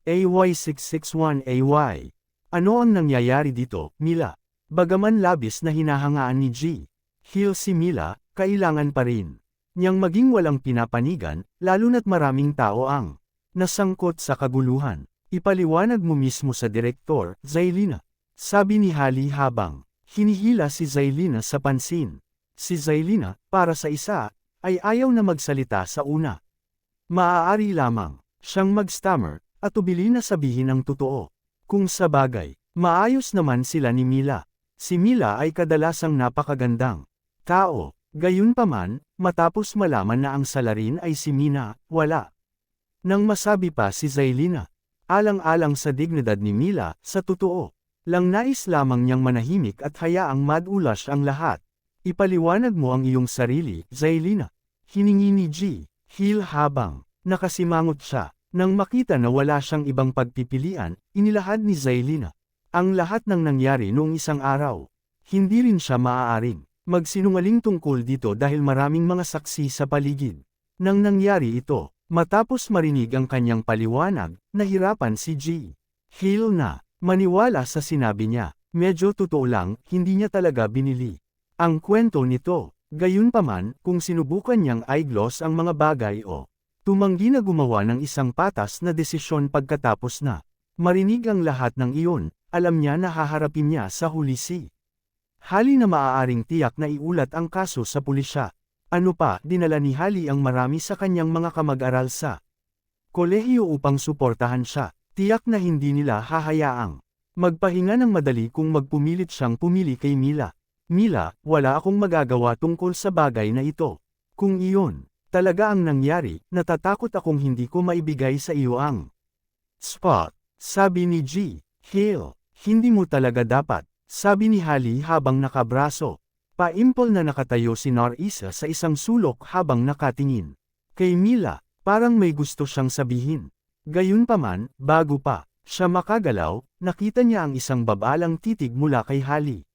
AY661AY. Ano ang nangyayari dito, Mila? Bagaman labis na hinahangaan ni G. Hill si Mila, kailangan pa rin niyang maging walang pinapanigan, lalo na't maraming tao ang nasangkot sa kaguluhan. Ipaliwanag mo mismo sa direktor, Zailina. Sabi ni Hali habang hinihila si Zailina sa pansin. Si Zailina, para sa isa, ay ayaw na magsalita sa una. Maaari lamang siyang mag-stammer, at ubili na sabihin ang totoo. Kung sa bagay, maayos naman sila ni Mila. Si Mila ay kadalasang napakagandang tao, gayunpaman, matapos malaman na ang salarin ay si Mina, wala nang masabi pa si Zailina. Alang-alang sa dignidad ni Mila, sa totoo lang nais lamang niyang manahimik at hayaang madulas ang lahat. Ipaliwanag mo ang iyong sarili, Zailina. Hiningi ni G. Hill habang nakasimangot siya. Nang makita na wala siyang ibang pagpipilian, inilahad ni Zailina ang lahat ng nangyari noong isang araw. Hindi rin siya maaaring magsinungaling tungkol dito dahil maraming mga saksi sa paligid. Nang nangyari ito, matapos marinig ang kanyang paliwanag, nahirapan si G. Hill na maniwala sa sinabi niya. Medyo totoo lang, hindi niya talaga binili ang kwento nito. Gayunpaman, kung sinubukan niyang i-gloss ang mga bagay o tumanggi na gumawa ng isang patas na desisyon pagkatapos na marinig ang lahat ng iyon, alam niya na haharapin niya sa huli si Hali na maaaring tiyak na iulat ang kaso sa pulisya. Ano pa, dinala ni Hali ang marami sa kanyang mga kamag-aral sa kolehiyo upang suportahan siya. Tiyak na hindi nila hahayaang magpahinga ng madali kung magpumilit siyang pumili kay Mila. Mila, wala akong magagawa tungkol sa bagay na ito. Kung iyon talaga ang nangyari, natatakot akong hindi ko maibigay sa iyo ang spot. Sabi ni G. Hill, hindi mo talaga dapat, sabi ni Hali habang nakabraso. Paimpol na nakatayo si Norisa sa isang sulok habang nakatingin kay Mila, parang may gusto siyang sabihin. Gayunpaman, bago pa siya makagalaw, nakita niya ang isang babalang titig mula kay Hali.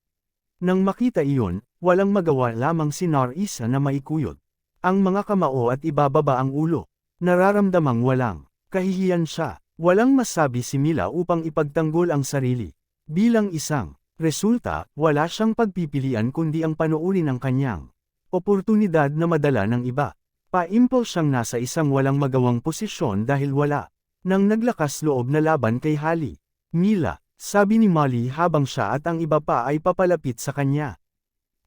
Nang makita iyon, walang magawa lamang si Norisa na maikuyod ang mga kamao at ibababa ang ulo. Nararamdamang walang kahihiyan siya. Walang masabi si Mila upang ipagtanggol ang sarili. Bilang isang resulta, wala siyang pagpipilian kundi ang panuurin ang kanyang oportunidad na madala ng iba. Paimpol siyang nasa isang walang magawang posisyon dahil wala nang naglakas loob na laban kay Hali. Mila, sabi ni Molly habang siya at ang iba pa ay papalapit sa kanya.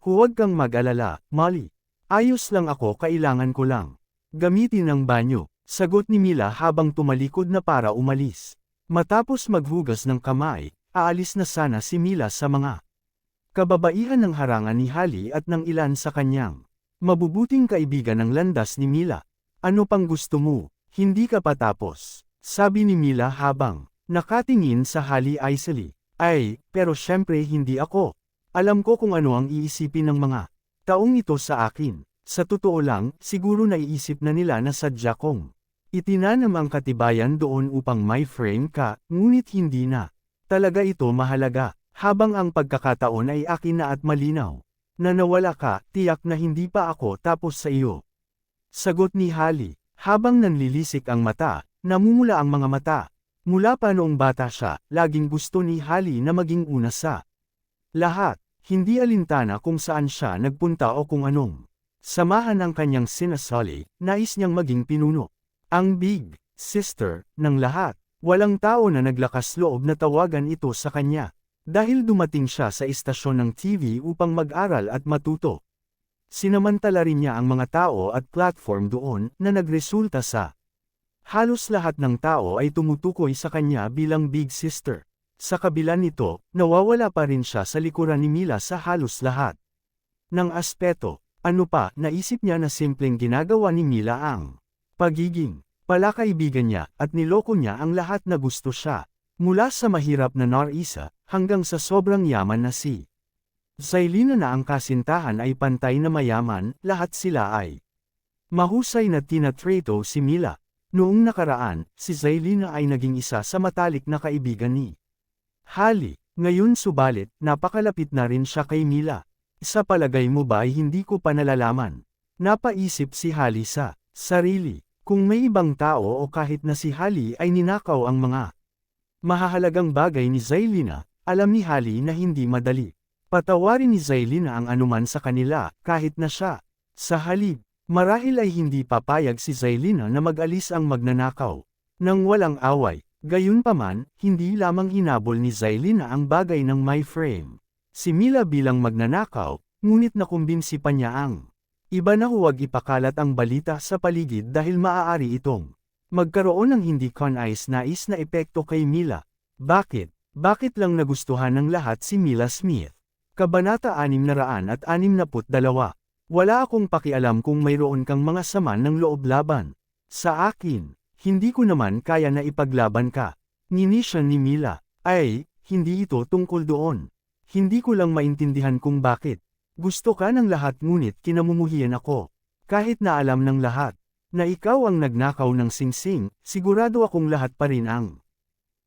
Huwag kang mag-alala, Molly. Ayos lang ako, kailangan ko lang gamitin ang banyo, sagot ni Mila habang tumalikod na para umalis. Matapos maghugas ng kamay, aalis na sana si Mila sa mga kababaihan ng harangan ni Hali at ng ilan sa kanyang mabubuting kaibigan ng landas ni Mila. Ano pang gusto mo? Hindi ka pa tapos, sabi ni Mila habang nakatingin sa Hali icily. Ay, pero syempre hindi ako. Alam ko kung ano ang iisipin ng mga taong ito sa akin. Sa totoo lang, siguro naiisip na nila na sadya kong itinanam ang katibayan doon upang may frame ka, ngunit hindi na talaga ito mahalaga. Habang ang pagkakataon ay akin na at malinaw na nawala ka, tiyak na hindi pa ako tapos sa iyo. Sagot ni Hali. Habang nanlilisik ang mata, namumula ang mga mata. Mula pa noong bata siya, laging gusto ni Hali na maging una sa lahat. Hindi alintana kung saan siya nagpunta o kung anong samahan ang kanyang sinasali, nais niyang maging pinuno. Ang big sister ng lahat. Walang tao na naglakas loob na tawagan ito sa kanya. Dahil dumating siya sa istasyon ng TV upang mag-aral at matuto. Sinamantala rin niya ang mga tao at platform doon na nagresulta sa halos lahat ng tao ay tumutukoy sa kanya bilang big sister. Sa kabila nito, nawawala pa rin siya sa likuran ni Mila sa halos lahat ng aspeto. Ano pa, naisip niya na simpleng ginagawa ni Mila ang pagiging palakaibigan niya at niloko niya ang lahat na gusto siya. Mula sa mahirap na Norisa, hanggang sa sobrang yaman na si Zailina na ang kasintahan ay pantay na mayaman, lahat sila ay mahusay na tinatrato si Mila. Noong nakaraan, si Zailina ay naging isa sa matalik na kaibigan ni Hali. Ngayon subalit, napakalapit na rin siya kay Mila. Sa palagay mo ba ay hindi ko pa nalalaman? Napaisip si Hali sa sarili. Kung may ibang tao o kahit na si Hali ay ninakaw ang mga mahahalagang bagay ni Zelina, alam ni Hali na hindi madali. Patawarin ni Zelina ang anuman sa kanila, kahit na siya. Sa halip, marahil ay hindi papayag si Zelina na mag-alis ang magnanakaw. Nang walang away, gayunpaman, hindi lamang hinabol ni Zelina ang bagay ng my frame. Si Mila bilang magnanakaw, ngunit nakumbinsi pa niya ang iba na huwag ipakalat ang balita sa paligid dahil maaari itong magkaroon ng hindi nais na epekto kay Mila. Bakit? Bakit lang nagustuhan ng lahat si Mila Smith? Kabanata 662. Wala akong pakialam kung mayroon kang mga sama ng loob laban sa akin. Hindi ko naman kaya na ipaglaban ka. Nginisya ni Mila. Ay, hindi ito tungkol doon. Hindi ko lang maintindihan kung bakit. Gusto ka ng lahat ngunit kinamumuhian ako. Kahit na alam ng lahat na ikaw ang nagnakaw ng singsing, sigurado akong lahat pa rin ang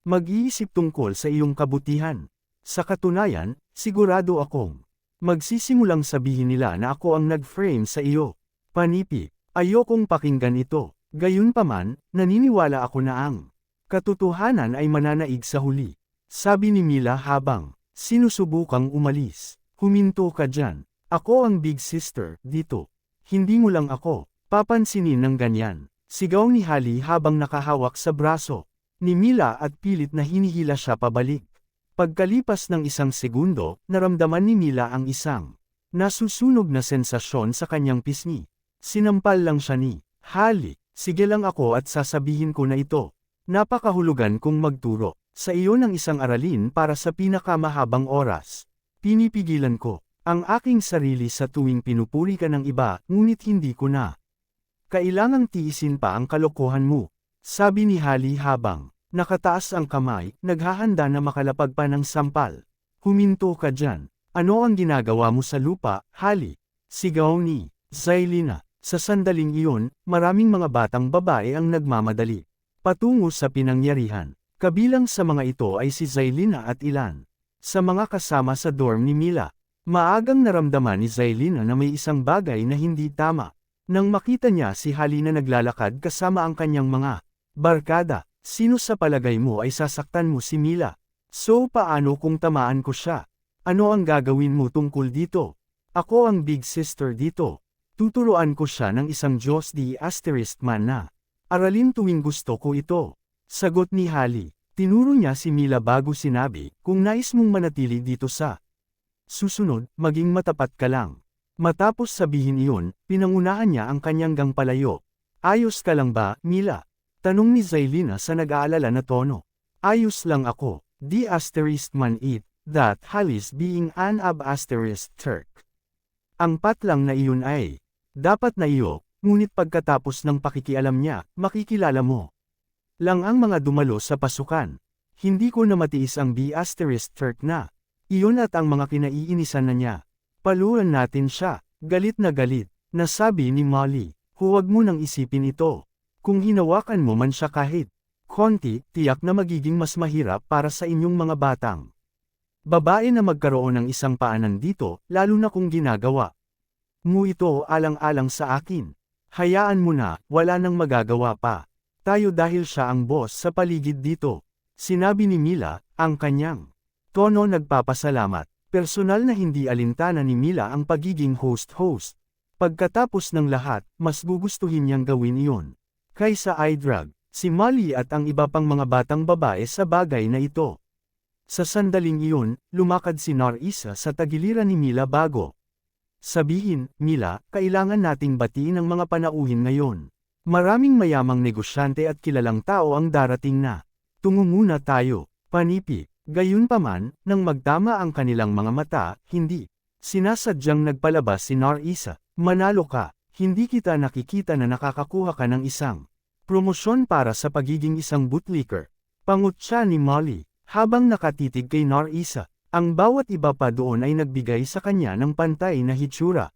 mag-iisip tungkol sa iyong kabutihan. Sa katunayan, sigurado akong magsisimulang sabihin nila na ako ang nag-frame sa iyo. Panipi, ayokong pakinggan ito. Gayunpaman, naniniwala ako na ang katotohanan ay mananaig sa huli. Sabi ni Mila habang sinusubukang umalis. Huminto ka dyan. Ako ang big sister dito. Hindi mo lang ako papansinin ng ganyan. Sigaw ni Hali habang nakahawak sa braso ni Mila at pilit na hinihila siya pabalik. Pagkalipas ng isang segundo, naramdaman ni Mila ang isang nasusunog na sensasyon sa kanyang pisngi. Sinampal lang siya ni Hali. Sige lang ako at sasabihin ko na ito. Napakahulugan kong magturo sa iyo ng isang aralin para sa pinakamahabang oras. Pinipigilan ko ang aking sarili sa tuwing pinupuri ka ng iba, ngunit hindi ko na kailangang tiisin pa ang kalokohan mo. Sabi ni Hali habang nakataas ang kamay, naghahanda na makalapag pa ng sampal. Huminto ka dyan. Ano ang ginagawa mo sa lupa, Hali? Sigaw ni Zelina. Sa sandaling iyon, maraming mga batang babae ang nagmamadali patungo sa pinangyarihan. Kabilang sa mga ito ay si Zelina at ilan sa mga kasama sa dorm ni Mila. Maagang naramdaman ni Zelina na may isang bagay na hindi tama. Nang makita niya si Hali na naglalakad kasama ang kanyang mga barkada, sino sa palagay mo ay sasaktan mo si Mila? So paano kung tamaan ko siya? Ano ang gagawin mo tungkol dito? Ako ang big sister dito. Tuturuan ko siya ng isang Diyos di asterisk man na aralin tuwing gusto ko ito. Sagot ni Hali. Tinuro niya si Mila bago sinabi, kung nais mong manatili dito sa susunod, maging matapat ka lang. Matapos sabihin iyon, pinangunahan niya ang kanyang gangpalayo. Ayos ka lang ba, Mila? Tanong ni Zelina sa nag-aalala na tono. Ayos lang ako. The asterisk man it, that Hali's being an ab-asterisk Turk. Ang patlang na iyon ay dapat na iyo, ngunit pagkatapos ng pakikialam niya, makikilala mo lang ang mga dumalo sa pasukan. Hindi ko na matiis ang B** Turk na. Iyon at ang mga kinaiinisan na niya. Paluan natin siya. Galit na sabi ni Molly. Huwag mo nang isipin ito. Kung hinawakan mo man siya kahit konti, tiyak na magiging mas mahirap para sa inyong mga batang babae na magkaroon ng isang paanan dito, lalo na kung ginagawa mo ito alang-alang sa akin. Hayaan mo na, wala nang magagawa pa. Tayo dahil siya ang boss sa paligid dito. Sinabi ni Mila, ang kanyang tono nagpapasalamat. Personal na hindi alintana ni Mila ang pagiging host-host. Pagkatapos ng lahat, mas gugustuhin niyang gawin iyon kaysa iDrug, si Molly at ang iba pang mga batang babae sa bagay na ito. Sa sandaling iyon, lumakad si Narisa sa tagiliran ni Mila bago sabihin, Mila, kailangan nating batiin ang mga panauhin ngayon. Maraming mayamang negosyante at kilalang tao ang darating na. Tungo muna tayo, panipi. Gayunpaman, nang magtama ang kanilang mga mata, hindi sinasadyang nagpalabas si Narisa. Manalo ka, hindi kita nakikita na nakakakuha ka ng isang promosyon para sa pagiging isang bootlicker. Pangutya ni Molly, habang nakatitig kay Narisa. Ang bawat iba pa doon ay nagbigay sa kanya ng pantay na hitsura.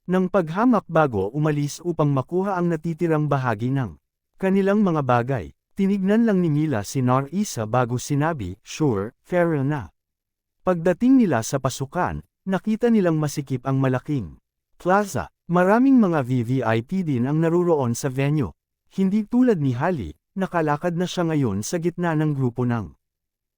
Nang paghamak bago umalis upang makuha ang natitirang bahagi ng kanilang mga bagay, tinignan lang ni Mila si Narisa bago sinabi, sure, fair na. Pagdating nila sa pasukan, nakita nilang masikip ang malaking plaza. Maraming mga VVIP din ang naruroon sa venue. Hindi tulad ni Hali, nakalakad na siya ngayon sa gitna ng grupo ng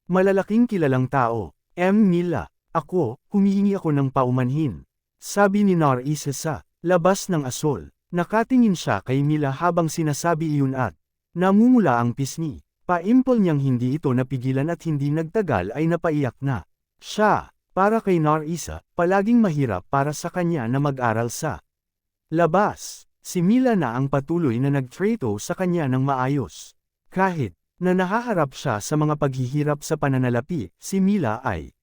malalaking kilalang tao. Mila, ako, humihingi ako ng paumanhin. Sabi ni Narisa sa labas ng asol. Nakatingin siya kay Mila habang sinasabi iyon at namumula ang pisngi. Paimpol niyang hindi ito napigilan at hindi nagtagal ay napaiyak na. Siya, para kay Narisa, palaging mahirap para sa kanya na mag-aral sa labas. Si Mila na ang patuloy na nagtrato sa kanya ng maayos. Kahit na nahaharap siya sa mga paghihirap sa pananalapi, si Mila ay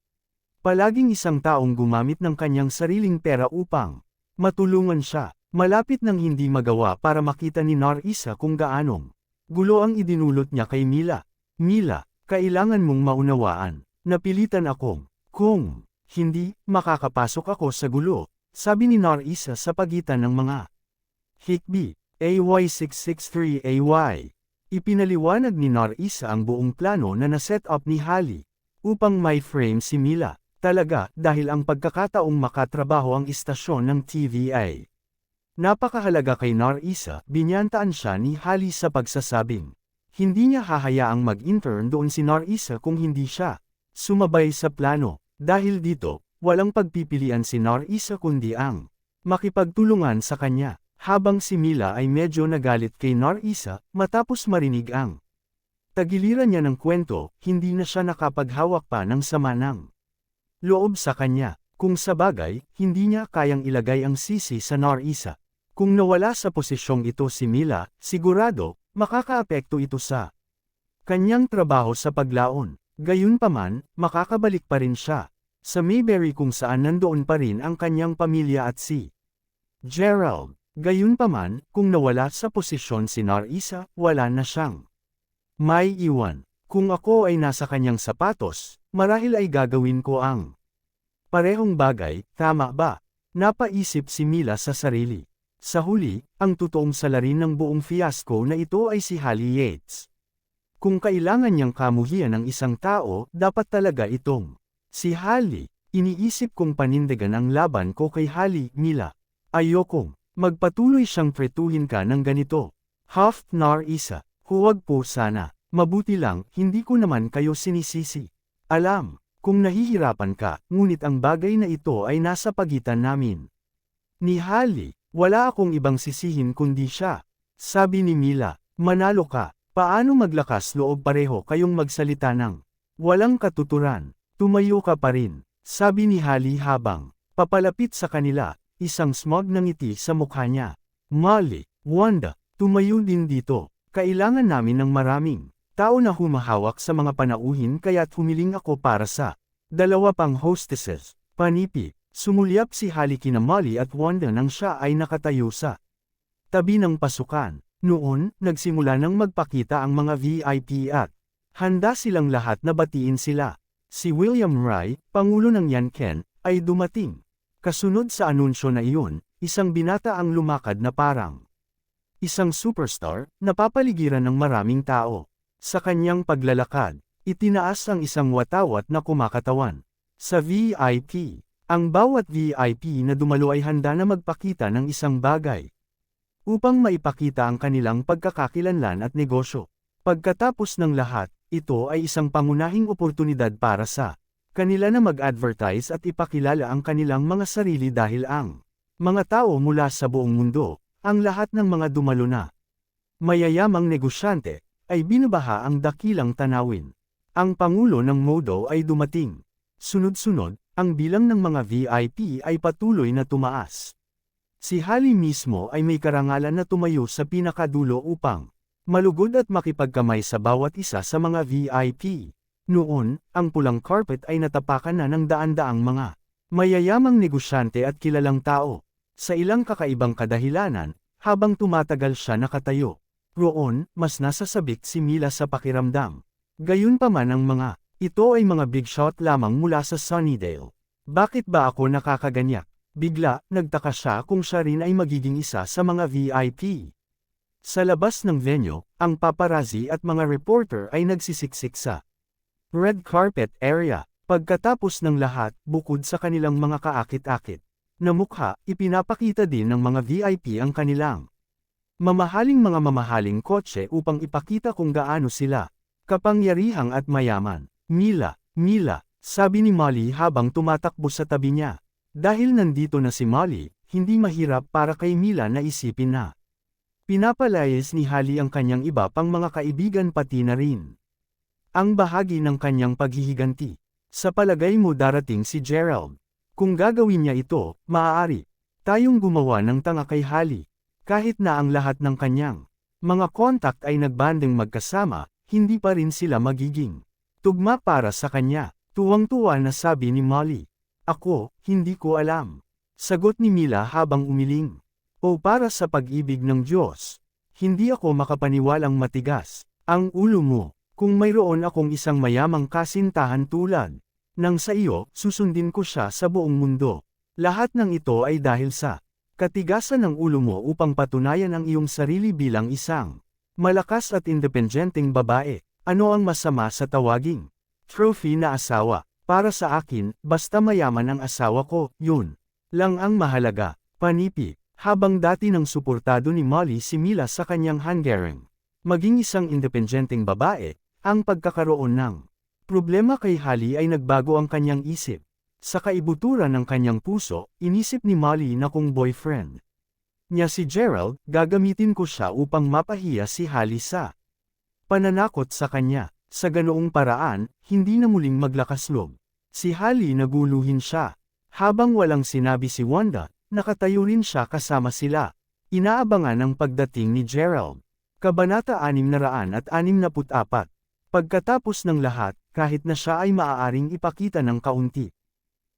palaging isang taong gumamit ng kanyang sariling pera upang matulungan siya. Malapit nang hindi magawa para makita ni Narisa kung gaanong gulo ang idinulot niya kay Mila. Mila, kailangan mong maunawaan. Napilitan akong, kung hindi, makakapasok ako sa gulo, sabi ni Narisa sa pagitan ng mga hikbi. AY663AY. Ipinaliwanag ni Narisa ang buong plano na naset up ni Hali upang may frame si Mila. Talaga, dahil ang pagkakataong makatrabaho ang istasyon ng TVA. Napakahalaga kay Narisa, binyantaan siya ni Hali sa pagsasabing hindi niya hahayaang mag-intern doon si Narisa kung hindi siya sumabay sa plano. Dahil dito, walang pagpipilian si Narisa kundi ang makipagtulungan sa kanya. Habang si Mila ay medyo nagalit kay Narisa, matapos marinig ang tagiliran niya ng kwento, hindi na siya nakapaghawak pa ng sama ng loob sa kanya. Kung sabagay, hindi niya kayang ilagay ang sisi sa Narisa. Kung nawala sa posisyong ito si Mila, sigurado, makakaapekto ito sa kanyang trabaho sa paglaon. Gayunpaman, makakabalik pa rin siya sa Mayberry kung saan nandoon pa rin ang kanyang pamilya at si Gerald. Gayunpaman, kung nawala sa posisyon si Narisa, wala na siyang may iwan. Kung ako ay nasa kanyang sapatos, marahil ay gagawin ko ang parehong bagay, tama ba? Napaisip si Mila sa sarili. Sa huli, ang totoong salarin ng buong fiasco na ito ay si Hali Yates. Kung kailangan niyang kamuhian ng isang tao, dapat talaga itong si Hali. Iniisip kong panindigan ang laban ko kay Hali, Mila. Ayokong magpatuloy siyang pretuhin ka ng ganito. Huff, Narisa, huwag po sana. Mabuti lang, hindi ko naman kayo sinisisi. Alam kung nahihirapan ka, ngunit ang bagay na ito ay nasa pagitan namin ni Hali. Wala akong ibang sisihin kundi siya. Sabi ni Mila, manalo ka. Paano maglakas loob pareho kayong magsalita ng walang katuturan? Tumayo ka pa rin. Sabi ni Hali habang papalapit sa kanila, isang smug na ngiti sa mukha niya. Molly, Wanda, tumayo din dito. Kailangan namin ng maraming tao na humahawak sa mga panauhin kaya't humiling ako para sa dalawa pang hostesses. Panipi. Sumulyap si Hali kina Molly at Wanda nang siya ay nakatayo sa tabi ng pasukan. Noon, nagsimula nang magpakita ang mga VIP at handa silang lahat na batiin sila. Si William Rai, Pangulo ng Yanken, ay dumating. Kasunod sa anunsyo na iyon, isang binata ang lumakad na parang isang superstar, napapaligiran ng maraming tao. Sa kanyang paglalakad, itinaas ang isang watawat na kumakatawan. Sa VIP, ang bawat VIP na dumalo ay handa na magpakita ng isang bagay upang maipakita ang kanilang pagkakakilanlan at negosyo. Pagkatapos ng lahat, ito ay isang pangunahing oportunidad para sa kanila na mag-advertise at ipakilala ang kanilang mga sarili dahil ang mga tao mula sa buong mundo, ang lahat ng mga dumalo na mayayamang negosyante, ay binubaha ang dakilang tanawin. Ang Pangulo ng Modo ay dumating. Sunod-sunod, ang bilang ng mga VIP ay patuloy na tumaas. Si Hali mismo ay may karangalan na tumayo sa pinakadulo upang malugod at makipagkamay sa bawat isa sa mga VIP. Noon, ang pulang carpet ay natapakan na ng daan-daang mga mayayamang negosyante at kilalang tao. Sa ilang kakaibang kadahilanan, habang tumatagal siya nakatayo, roon, mas nasasabik si Mila sa pakiramdam. Gayunpaman ang mga ito ay mga big shot lamang mula sa Sunnydale. Bakit ba ako nakakaganyak? Bigla, nagtaka siya kung siya rin ay magiging isa sa mga VIP. Sa labas ng venue, ang paparazzi at mga reporter ay nagsisiksik sa red carpet area. Pagkatapos ng lahat, bukod sa kanilang mga kaakit-akit na mukha, ipinapakita din ng mga VIP ang kanilang mamahaling kotse upang ipakita kung gaano sila kapangyarihang at mayaman. Mila, Mila, sabi ni Molly habang tumatakbo sa tabi niya. Dahil nandito na si Molly, hindi mahirap para kay Mila na isipin na pinapalayas ni Holly ang kanyang iba pang mga kaibigan pati na rin ang bahagi ng kanyang paghihiganti. Sa palagay mo darating si Gerald? Kung gagawin niya ito, maaari tayong gumawa ng tanga kay Holly. Kahit na ang lahat ng kanyang mga contact ay nagbanding magkasama, hindi pa rin sila magiging tugma para sa kanya. Tuwang-tuwa na sabi ni Molly. Ako, hindi ko alam. Sagot ni Mila habang umiling. O para sa pag-ibig ng Diyos. Hindi ako makapaniwalang matigas ang ulo mo. Kung mayroon akong isang mayamang kasintahan tulad ng sa iyo, susundin ko siya sa buong mundo. Lahat ng ito ay dahil sa katigasan ng ulo mo upang patunayan ang iyong sarili bilang isang malakas at independenteng babae. Ano ang masama sa tawaging trophy na asawa? Para sa akin, basta mayaman ang asawa ko, yun lang ang mahalaga. Panipi, habang dati nang suportado ni Molly si Mila sa kanyang hangaring maging isang independenteng babae, ang pagkakaroon ng problema kay Holly ay nagbago ang kanyang isip. Sa kaibuturan ng kanyang puso, inisip ni Molly na kung boyfriend niya si Gerald, gagamitin ko siya upang mapahiya si Holly sa pananakot sa kanya. Sa ganoong paraan, hindi na muling maglakas-loob si Holly naguluhin siya. Habang walang sinabi si Wanda, nakatayo rin siya kasama sila. Inaabangan ang pagdating ni Gerald. Kabanata 664. Pagkatapos ng lahat, kahit na siya ay maaaring ipakita ng kaunti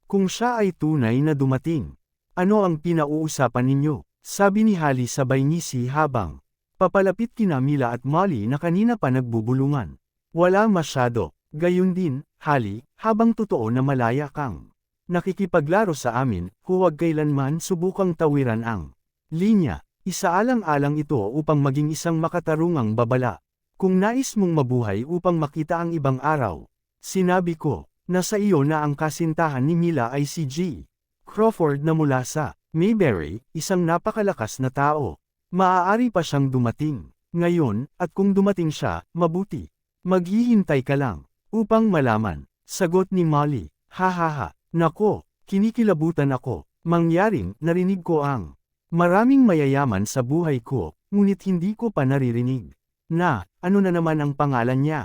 kung siya ay tunay na dumating. Ano ang pinauusapan ninyo? Sabi ni Holly sabay ngisi habang papalapit kina Mila at Molly na kanina pa nagbubulungan. Wala masyado. Gayun din, Holly, habang totoo na malaya kang nakikipaglaro sa amin, huwag kailanman subukang tawiran ang linya. Isaalang-alang ito upang maging isang makatarungang babala. Kung nais mong mabuhay upang makita ang ibang araw, sinabi ko, nasa iyo na ang kasintahan ni Mila ay si G. Crawford na mula sa Mayberry, isang napakalakas na tao. Maaari pa siyang dumating ngayon, at kung dumating siya, mabuti. Maghihintay ka lang upang malaman. Sagot ni Molly. Hahaha, nako, kinikilabutan ako. Mangyaring, narinig ko ang maraming mayayaman sa buhay ko, ngunit hindi ko pa naririnig na, ano na naman ang pangalan niya?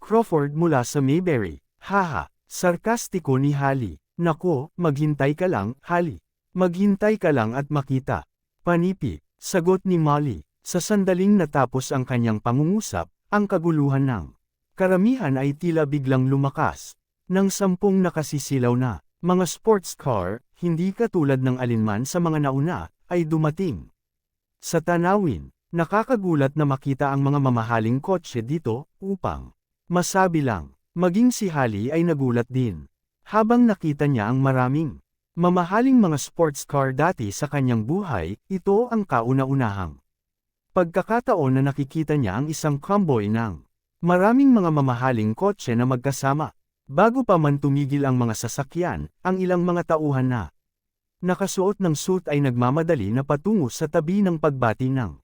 Crawford mula sa Mayberry. Haha, sarkastiko ni Holly. Nako, maghintay ka lang, Holly. Maghintay ka lang at makita. Panipi, sagot ni Molly. Sa sandaling natapos ang kanyang pangungusap, ang kaguluhan ng karamihan ay tila biglang lumakas. Nang 10 nakasisilaw na mga sports car, hindi katulad ng alinman sa mga nauna, ay dumating. Sa tanawin, nakakagulat na makita ang mga mamahaling kotse dito, upang masabi lang, maging si Holly ay nagulat din. Habang nakita niya ang maraming mamahaling mga sports car dati sa kanyang buhay, ito ang kauna-unahang pagkakataon na nakikita niya ang isang convoy ng maraming mga mamahaling kotse na magkasama. Bago pa man tumigil ang mga sasakyan, ang ilang mga tauhan na nakasuot ng suit ay nagmamadali na patungo sa tabi ng pagbati ng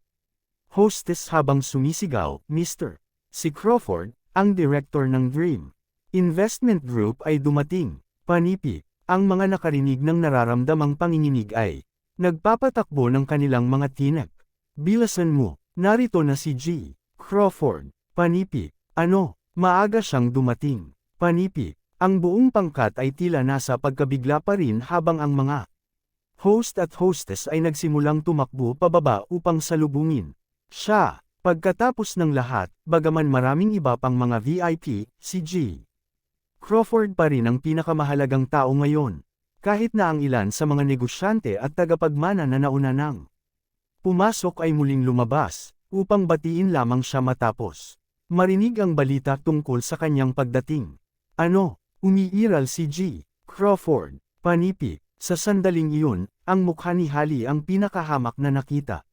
hostess habang sumisigaw, Mr. Si Crawford, ang director ng Dream Investment Group ay dumating. Panipi, ang mga nakarinig ng nararamdamang panginginig ay nagpapatakbo ng kanilang mga tinek. Bilasan mo, narito na si G. Crawford. Panipi, ano, maaga siyang dumating. Panipi, ang buong pangkat ay tila nasa pagkabigla pa rin habang ang mga host at hostess ay nagsimulang tumakbo pababa upang salubungin siya. Pagkatapos ng lahat, bagaman maraming iba pang mga VIP, si G. Crawford pa rin ang pinakamahalagang tao ngayon. Kahit na ang ilan sa mga negosyante at tagapagmana na nauna nang pumasok ay muling lumabas, upang batiin lamang siya matapos marinig ang balita tungkol sa kanyang pagdating. Ano? Umiiral si G. Crawford. Panipi, sa sandaling iyon, ang mukha ni Holly ang pinakahamak na nakita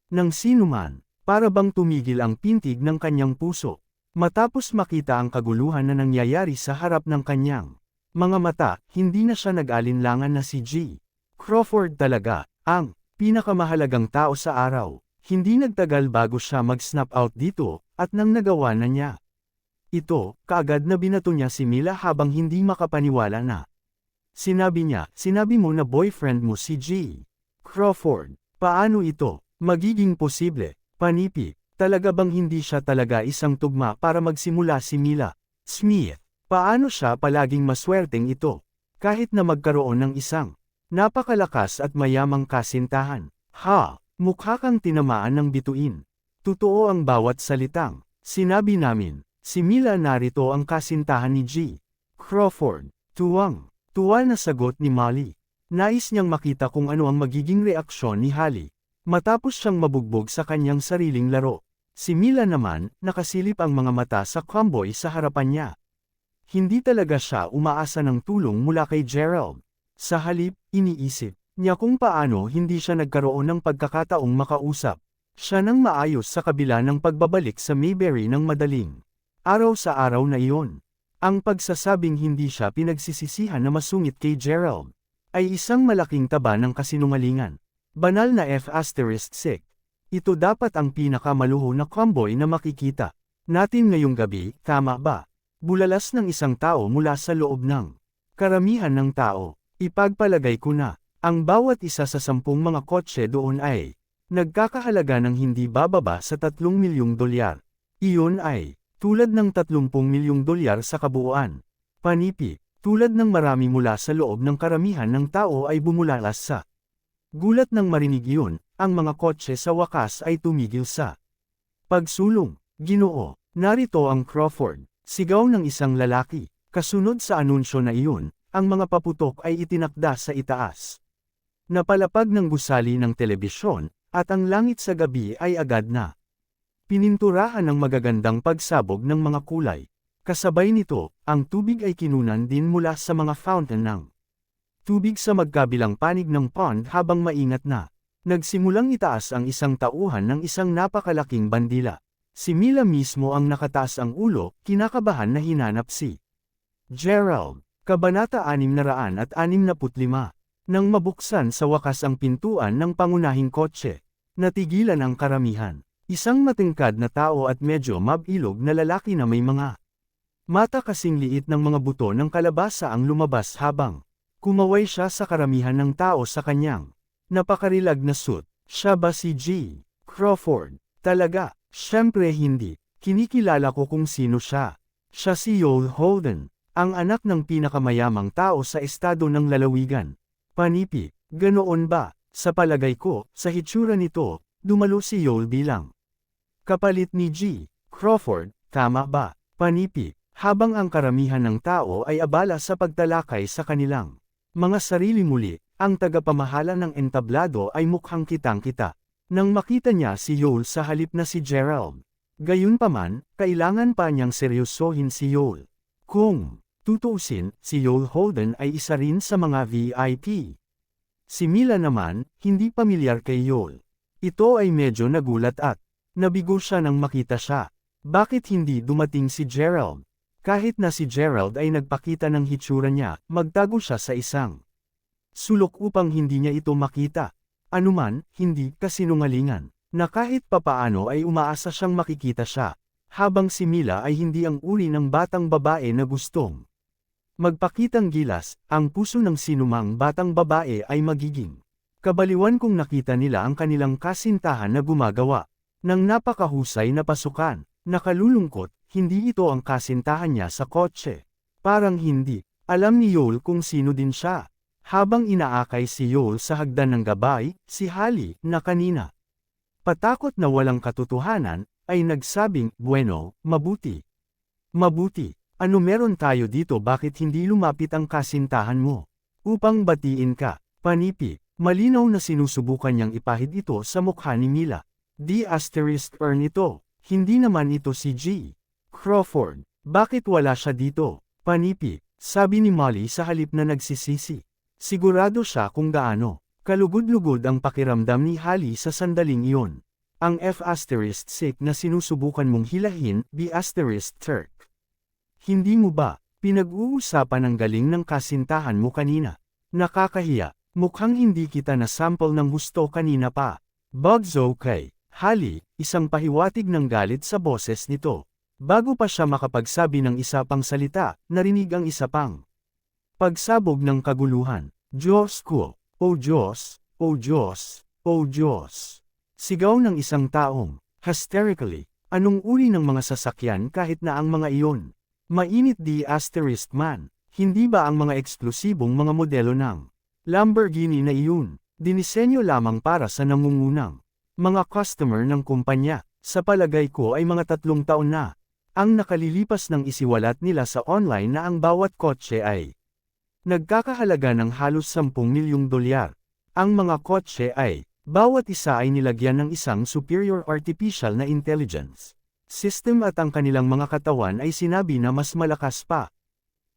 ng sinuman, para bang tumigil ang pintig ng kanyang puso. Matapos makita ang kaguluhan na nangyayari sa harap ng kanyang mga mata, hindi na siya nag-alinlangan na si G. Crawford talaga ang pinakamahalagang tao sa araw. Hindi nagtagal bago siya mag-snap out dito, at nang nagawa na niya ito, kaagad na binato niya si Mila habang hindi makapaniwala na. Sinabi mo na boyfriend mo si G. Crawford. Paano ito magiging posible? Panipi, talaga bang hindi siya talaga isang tugma para magsimula si Mila Smith? Paano siya palaging maswerteng ito? Kahit na magkaroon ng isang napakalakas at mayamang kasintahan. Ha! Mukha kang tinamaan ng bituin. Totoo ang bawat salitang sinabi namin. Si Mila narito ang kasintahan ni G. Crawford. Tuwa na sagot ni Molly. Nais niyang makita kung ano ang magiging reaksyon ni Holly. Matapos siyang mabugbog sa kanyang sariling laro. Si Mila naman, nakasilip ang mga mata sa cowboy sa harapan niya. Hindi talaga siya umaasa ng tulong mula kay Gerald. Sa halip, iniisip niya kung paano hindi siya nagkaroon ng pagkakataong makausap siya ng maayos sa kabila ng pagbabalik sa Mayberry ng madaling araw sa araw na iyon. Ang pagsasabing hindi siya pinagsisisihan na masungit kay Gerald ay isang malaking taba ng kasinungalingan. Banal na F***. Ito dapat ang pinakamaluho na cowboy na makikita natin ngayong gabi, tama ba? Bulalas ng isang tao mula sa loob ng karamihan ng tao. Ipagpalagay ko na ang bawat isa sa 10 mga kotse doon ay nagkakahalaga ng hindi bababa sa $3 milyong. Iyon ay tulad ng $30 milyong sa kabuuan. Panipi, tulad ng marami mula sa loob ng karamihan ng tao ay bumulalas sa gulat ng marinig iyon, ang mga kotse sa wakas ay tumigil sa pagsulong. Ginoo, narito ang Crawford, sigaw ng isang lalaki. Kasunod sa anunsyo na iyon, ang mga paputok ay itinakda sa itaas. Napalapag ng gusali ng telebisyon, at ang langit sa gabi ay agad na pininturahan ng magagandang pagsabog ng mga kulay. Kasabay nito, ang tubig ay kinunan din mula sa mga fountain ng tubig sa magkabilang panig ng pond habang maingat na nagsimulang itaas ang isang tauhan ng isang napakalaking bandila. Si Mila mismo ang nakataas ang ulo, kinakabahan na hinanap si Gerald. Kabanata 665. Nang mabuksan sa wakas ang pintuan ng pangunahing kotse, natigilan ang karamihan. Isang matingkad na tao at medyo mabilog na lalaki na may mga mata kasing liit ng mga buto ng kalabasa ang lumabas habang kumaway siya sa karamihan ng tao sa kanyang napakarilag na suit. Siya ba si G. Crawford? Talaga, syempre hindi. Kinikilala ko kung sino siya. Siya si Yoel Holden, ang anak ng pinakamayamang tao sa estado ng lalawigan. Panipi, ganoon ba? Sa palagay ko, sa hitsura nito, dumalo si Yoel bilang kapalit ni G. Crawford, tama ba? Panipi, habang ang karamihan ng tao ay abala sa pagtalakay sa kanilang mga sarili muli, ang tagapamahala ng entablado ay mukhang kitang-kita. Nang makita niya si Yoel sa halip na si Gerald. Gayunpaman, kailangan pa niyang seryosohin si Yoel. Kung tutuusin, si Yoel Holden ay isa rin sa mga VIP. Si Mila naman, hindi pamilyar kay Yoel. Ito ay medyo nagulat at nabigo siya nang makita siya. Bakit hindi dumating si Gerald? Kahit na si Gerald ay nagpakita ng hitsura niya, magtago siya sa isang sulok upang hindi niya ito makita. Anuman, hindi kasinungalingan, na kahit papaano ay umaasa siyang makikita siya, habang si Mila ay hindi ang uri ng batang babae na gustong magpakitang gilas. Ang puso ng sinumang batang babae ay magiging kabaliwan kung nakita nila ang kanilang kasintahan na gumagawa ng napakahusay na pasukan. Nakalulungkot, hindi ito ang kasintahan niya sa kotse. Parang hindi alam ni Yoel kung sino din siya. Habang inaakay si Yoel sa hagdan ng gabay, si Holly, na kanina patakot na walang katotohanan, ay nagsabing, "Bueno, mabuti. Mabuti. Ano meron tayo dito, bakit hindi lumapit ang kasintahan mo upang batiin ka?" Panipi, malinaw na sinusubukan niyang ipahid ito sa mukha ni Mila. D***er nito. Hindi naman ito si G. Crawford. Bakit wala siya dito? Panipi, sabi ni Molly sa halip na nagsisisi. Sigurado siya kung gaano kalugod-lugod ang pakiramdam ni Holly sa sandaling iyon. Ang F*** na sinusubukan mong hilahin, B***Turk. Hindi mo ba pinag-uusapan ang galing ng kasintahan mo kanina? Nakakahiya, mukhang hindi kita na sample ng husto kanina pa. Bugs okay. Hali, isang pahiwatig ng galit sa boses nito. Bago pa siya makapagsabi ng isa pang salita, narinig ang isa pang pagsabog ng kaguluhan. Diyos ko! O Diyos! O Diyos! O Diyos! Sigaw ng isang taong, hysterically, anong uri ng mga sasakyan kahit na ang mga iyon? Mainit di asterisk man, hindi ba ang mga eksklusibong mga modelo ng Lamborghini na iyon, dinisenyo lamang para sa nangungunang mga customer ng kumpanya, sa palagay ko ay mga 3 taon na. Ang nakalilipas ng isiwalat nila sa online na ang bawat kotse ay nagkakahalaga ng halos 10 milyong dolyar. Ang mga kotse ay, bawat isa ay nilagyan ng isang superior artificial na intelligence system at ang kanilang mga katawan ay sinabi na mas malakas pa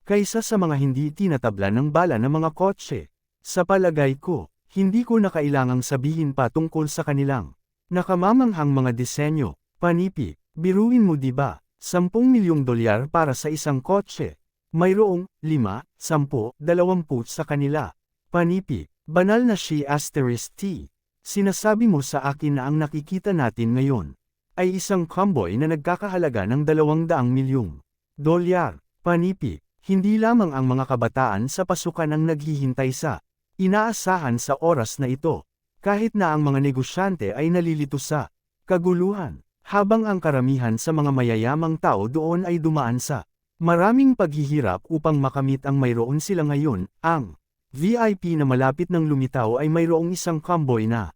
kaysa sa mga hindi tinatabla ng bala ng mga kotse. Sa palagay ko, hindi ko na kailangang sabihin pa tungkol sa kanilang nakamamanghang mga disenyo. Panipi, biruin mo di ba, 10 milyong dolyar para sa isang kotse. Mayroong 5, 10, 20 sa kanila. Panipi, banal na she asterisk T. Sinasabi mo sa akin na ang nakikita natin ngayon ay isang convoy na nagkakahalaga ng 200 milyong dolyar. Panipi, hindi lamang ang mga kabataan sa pasukan ang naghihintay sa inaasahan sa oras na ito, kahit na ang mga negosyante ay nalilito sa kaguluhan, habang ang karamihan sa mga mayayamang tao doon ay dumaan sa maraming paghihirap upang makamit ang mayroon sila ngayon. Ang VIP na malapit ng lumitaw ay mayroong isang convoy na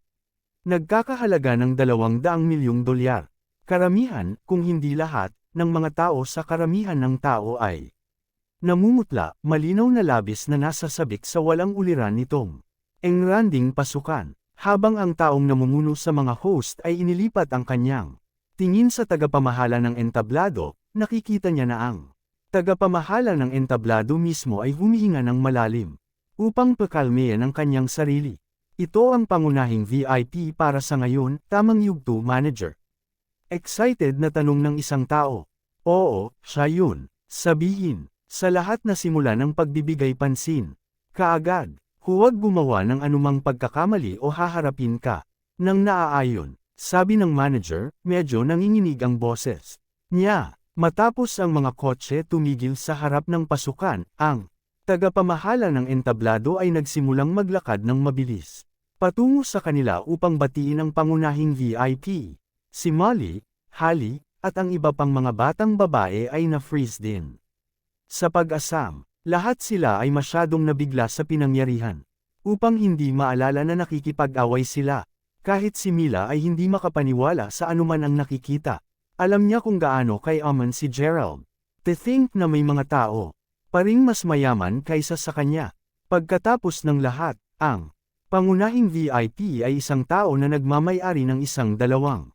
nagkakahalaga ng 200 milyong dolyar. Karamihan, kung hindi lahat, ng mga tao sa karamihan ng tao ay namumutla, malinaw na labis na nasasabik sa walang uliran nitong engranding pasukan, habang ang taong namumuno sa mga host ay inilipat ang kanyang tingin sa tagapamahala ng entablado. Nakikita niya na ang tagapamahala ng entablado mismo ay humihinga ng malalim upang pakalmeyan ang kanyang sarili. Ito ang pangunahing VIP para sa ngayon, tamang yugto manager. Excited na tanong ng isang tao. Oo, siya yun. Sabihin. Sa lahat na simula ng pagbibigay pansin, kaagad, huwag gumawa ng anumang pagkakamali o haharapin ka ng naaayon, sabi ng manager. Medyo nanginginig ang boses niya. Matapos ang mga kotse tumigil sa harap ng pasukan, ang tagapamahala ng entablado ay nagsimulang maglakad ng mabilis patungo sa kanila upang batiin ang pangunahing VIP. Si Molly, Hali, at ang iba pang mga batang babae ay na-freeze din. Sa pag-asam, lahat sila ay masyadong nabigla sa pinangyarihan, upang hindi maalala na nakikipag-away sila. Kahit si Mila ay hindi makapaniwala sa anuman ang nakikita. Alam niya kung gaano kay-aman si Gerald. To think na may mga tao pa ring mas mayaman kaysa sa kanya. Pagkatapos ng lahat, ang pangunahing VIP ay isang tao na nagmamay-ari ng isang 200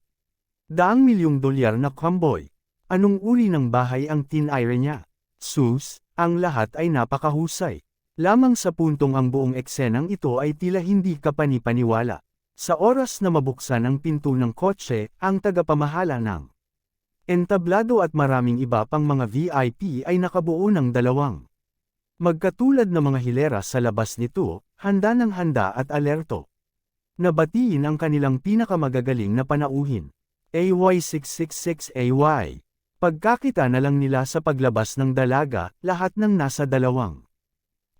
milyong dolyar na convoy. Anong uri ng bahay ang tinire niya? Sus, ang lahat ay napakahusay. Lamang sa puntong ang buong eksenang ito ay tila hindi ka panipaniwala. Sa oras na mabuksan ang pinto ng kotse, ang tagapamahala ng entablado at maraming iba pang mga VIP ay nakabuo ng 2 magkatulad na mga hilera sa labas nito, handa ng handa at alerto. Nabatiin ang kanilang pinakamagagaling na panauhin. AY666AY. Pagkakita na lang nila sa paglabas ng dalaga, lahat ng nasa 2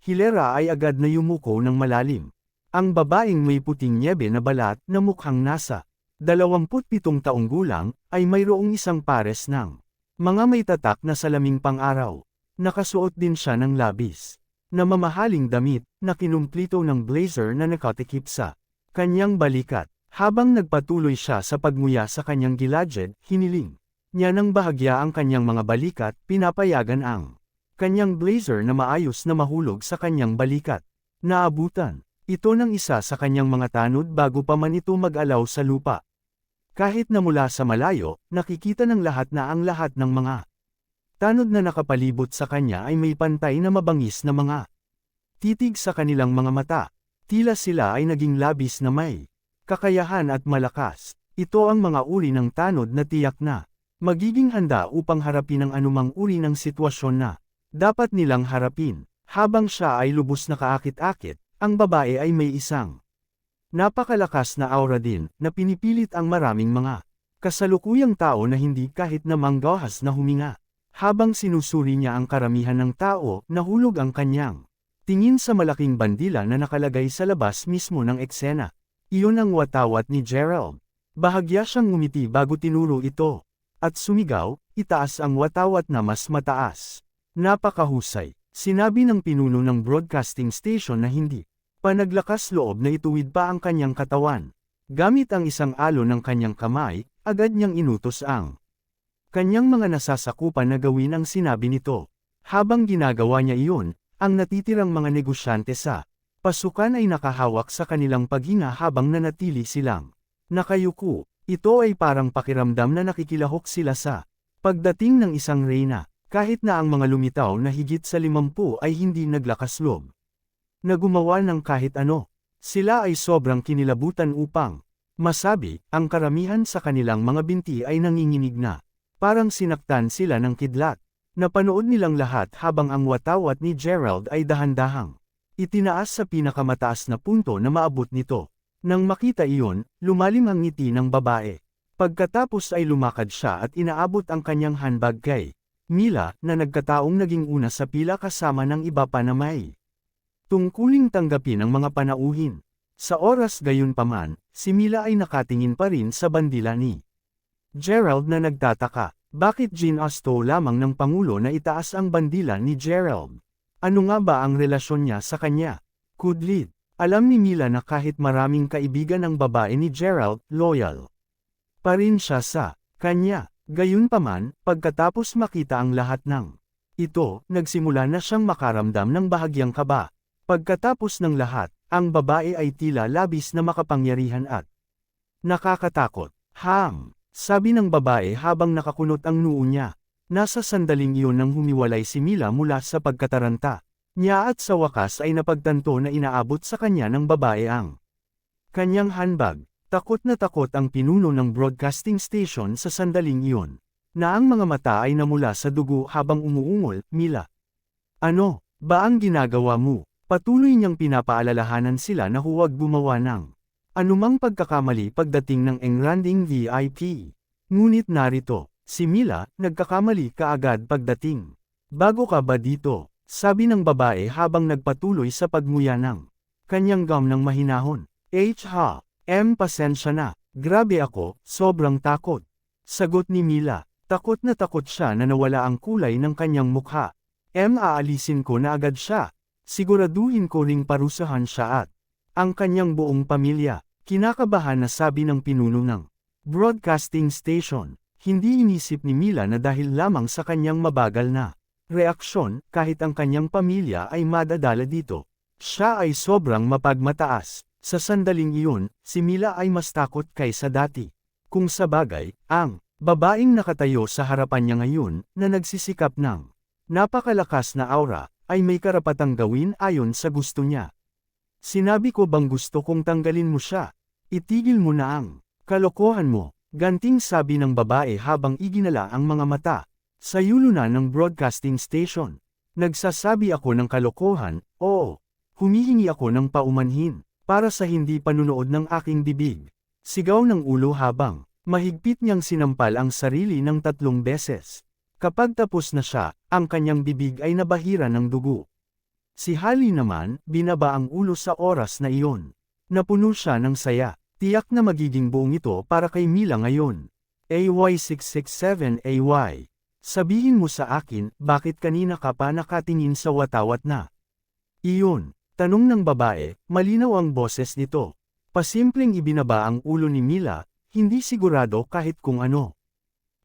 hilera ay agad na yumuko ng malalim. Ang babaeng may puting nyebe na balat na mukhang nasa 27 taong gulang, ay mayroong isang pares ng mga may tatak na salaming pang-araw. Nakasuot din siya ng labis na mamahaling damit na kinumplito ng blazer na nakatikip sa kanyang balikat. Habang nagpatuloy siya sa pagmuya sa kanyang gilagid, hiniling niya ng bahagya ang kanyang mga balikat, pinapayagan ang kanyang blazer na maayos na mahulog sa kanyang balikat. Naabutan ito ng isa sa kanyang mga tanod bago pa man ito mag-alaw sa lupa. Kahit na mula sa malayo, nakikita ng lahat na ang lahat ng mga tanod na nakapalibot sa kanya ay may pantay na mabangis na mga titig sa kanilang mga mata. Tila sila ay naging labis na may kakayahan at malakas. Ito ang mga uri ng tanod na tiyak na magiging handa upang harapin ang anumang uri ng sitwasyon na dapat nilang harapin. Habang siya ay lubos na kaakit-akit, ang babae ay may isang Napakalakas na aura din, na pinipilit ang maraming mga kasalukuyang tao na hindi kahit na manggahas na huminga. Habang sinusuri niya ang karamihan ng tao, nahulog ang kanyang tingin sa malaking bandila na nakalagay sa labas mismo ng eksena. Iyon ang watawat ni Gerald. Bahagya siyang ngumiti bago tinuro ito. At sumigaw, itaas ang watawat na mas mataas. Napakahusay, sinabi ng pinuno ng broadcasting station na hindi panaglakas loob na ituwid pa ang kanyang katawan. Gamit ang isang alon ng kanyang kamay, agad niyang inutos ang kanyang mga nasasakupan na gawin ang sinabi nito. Habang ginagawa niya iyon, ang natitirang mga negosyante sa pasukan ay nakahawak sa kanilang paghinga habang nanatili silang nakayuko. Ito ay parang pakiramdam na nakikilahok sila sa pagdating ng isang reyna, kahit na ang mga lumitaw na higit sa 50 ay hindi naglakas loob na gumawa ng kahit ano. Sila ay sobrang kinilabutan upang masabi, ang karamihan sa kanilang mga binti ay nanginginig na. Parang sinaktan sila ng kidlat. Napanood nilang lahat habang ang watawat ni Gerald ay dahan-dahang itinaas sa pinakamataas na punto na maabot nito. Nang makita iyon, lumalim ang ngiti ng babae. Pagkatapos ay lumakad siya at inaabot ang kanyang handbag kay Mila, na nagkataong naging una sa pila kasama ng iba pa na may tungkuling tanggapin ang mga panauhin. Sa oras gayon paman, si Mila ay nakatingin pa rin sa bandila ni Gerald na nagtataka. Bakit ginasto lamang ng Pangulo na itaas ang bandila ni Gerald? Ano nga ba ang relasyon niya sa kanya? Kudlit. Alam ni Mila na kahit maraming kaibigan ang babae ni Gerald, loyal pa rin siya sa kanya. Gayunpaman, pagkatapos makita ang lahat ng ito, nagsimula na siyang makaramdam ng bahagyang kaba. Pagkatapos ng lahat, ang babae ay tila labis na makapangyarihan at nakakatakot. Sabi ng babae habang nakakunot ang noo niya. Nasa sandaling iyon nang humiwalay si Mila mula sa pagkataranta niya at sa wakas ay napagtanto na inaabot sa kanya ng babae ang kanyang handbag. Takot na takot ang pinuno ng broadcasting station sa sandaling iyon, na ang mga mata ay namula sa dugo habang umuungol. Mila, ano ba ang ginagawa mo? Patuloy niyang pinapaalalahanan sila na huwag gumawa ng anumang pagkakamali pagdating ng engranding VIP. Ngunit narito, si Mila, nagkakamali kaagad pagdating. Bago ka ba dito? Sabi ng babae habang nagpatuloy sa pagmuya ng kanyang gum ng mahinahon. Pasensya na. Grabe ako, sobrang takot. Sagot ni Mila. Takot na takot siya na nawala ang kulay ng kanyang mukha. Aalisin ko na agad siya. Siguraduhin ko ring parusahan siya at ang kanyang buong pamilya. Kinakabahan na sabi ng pinuno ng broadcasting station. Hindi inisip ni Mila na dahil lamang sa kanyang mabagal na reaksyon, kahit ang kanyang pamilya ay madadala dito. Siya ay sobrang mapagmataas. Sa sandaling iyon, si Mila ay mas takot kaysa dati. Kung sabagay, ang babaeng nakatayo sa harapan niya ngayon, na nagsisikap ng napakalakas na aura, ay may karapatang gawin ayon sa gusto niya. Sinabi ko bang gusto kong tanggalin mo siya? Itigil mo na ang kalokohan mo. Ganting sabi ng babae habang iginala ang mga mata sa yulunan ng broadcasting station. Nagsasabi ako ng kalokohan, oo. Humihingi ako ng paumanhin para sa hindi panunood ng aking bibig. Sigaw ng ulo habang mahigpit niyang sinampal ang sarili ng 3 beses. Kapag tapos na siya, ang kanyang bibig ay nabahira ng dugo. Si Holly naman, binaba ang ulo sa oras na iyon. Napuno siya ng saya. Tiyak na magiging buong ito para kay Mila ngayon. AY667AY. Sabihin mo sa akin, bakit kanina ka pa nakatingin sa watawat na iyon? Tanong ng babae, malinaw ang boses nito. Pasimpleng ibinaba ang ulo ni Mila, hindi sigurado kahit kung ano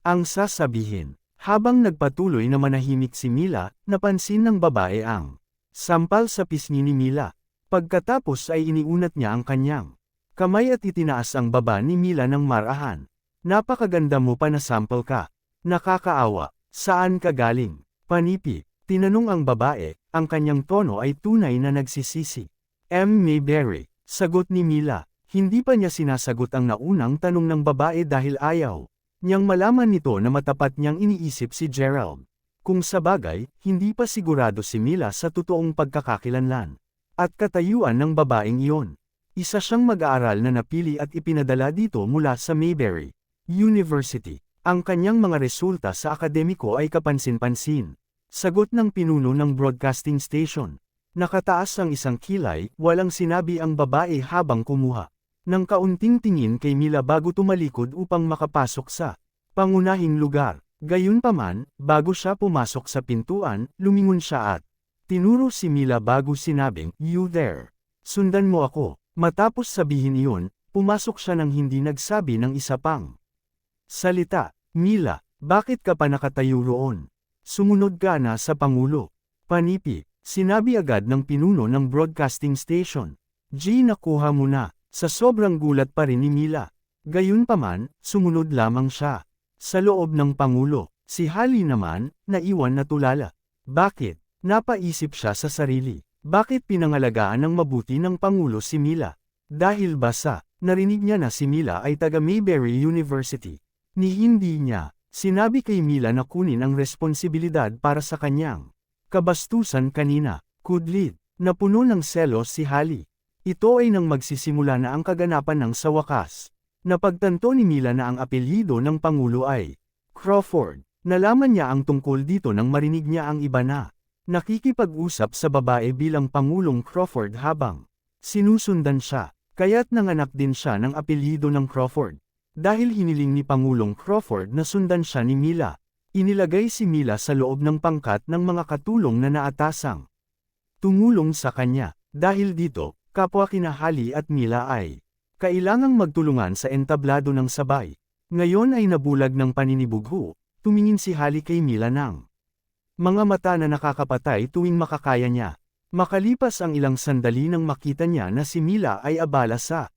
ang sasabihin. Habang nagpatuloy na manahimik si Mila, napansin ng babae ang sampal sa pisngi ni Mila. Pagkatapos ay iniunat niya ang kanyang kamay at itinaas ang baba ni Mila ng marahan. Napakaganda mo pa na sample ka. Nakakaawa. Saan ka galing? Panipi. Tinanong ang babae, ang kanyang tono ay tunay na nagsisisi. Mayberry. Sagot ni Mila. Hindi pa niya sinasagot ang naunang tanong ng babae dahil ayaw niyang malaman nito na matapat niyang iniisip si Gerald. Kung sabagay, hindi pa sigurado si Mila sa totoong pagkakakilanlan at katayuan ng babaeng iyon. Isa siyang mag-aaral na napili at ipinadala dito mula sa Mayberry University. Ang kanyang mga resulta sa akademiko ay kapansin-pansin. Sagot ng pinuno ng broadcasting station. Nakataas ang isang kilay, walang sinabi ang babae habang kumuha ng kaunting tingin kay Mila bago tumalikod upang makapasok sa pangunahing lugar. Gayunpaman, bago siya pumasok sa pintuan, lumingon siya at tinuro si Mila bago sinabing, "You there. Sundan mo ako." Matapos sabihin iyon, pumasok siya nang hindi nagsabi ng isa pang salita. "Mila, bakit ka pa nakatayo roon? Sumunod ka na sa Pangulo." "Panipi," sinabi agad ng pinuno ng broadcasting station. Nakuha mo na." Sa sobrang gulat pa rin ni Mila. Gayunpaman, sumunod lamang siya. Sa loob ng Pangulo, si Holly naman, naiwan na tulala. Bakit? Napaisip siya sa sarili. Bakit pinangalagaan ng mabuti ng Pangulo si Mila? Dahil ba sa narinig niya na si Mila ay taga Mayberry University? Ni hindi niya sinabi kay Mila na kunin ang responsibilidad para sa kanyang kabastusan kanina. Kudlit, napuno ng selos si Holly. Ito ay nang magsisimula na ang kaganapan ng sa wakas. Napagtanto ni Mila na ang apelyido ng Pangulo ay Crawford. Nalaman niya ang tungkol dito nang marinig niya ang iba na nakikipag-usap sa babae bilang Pangulong Crawford habang sinusundan siya. Kaya't nanganak din siya ng apelyido ng Crawford. Dahil hiniling ni Pangulong Crawford na sundan siya ni Mila, inilagay si Mila sa loob ng pangkat ng mga katulong na naatasang tumulong sa kanya. Dahil dito, kapwa kina Holly at Mila ay kailangang magtulungan sa entablado ng sabay. Ngayon ay nabulag ng paninibugho, tumingin si Holly kay Mila ng mga mata na nakakapatay tuwing makakaya niya. Makalipas ang ilang sandali nang makita niya na si Mila ay abala sa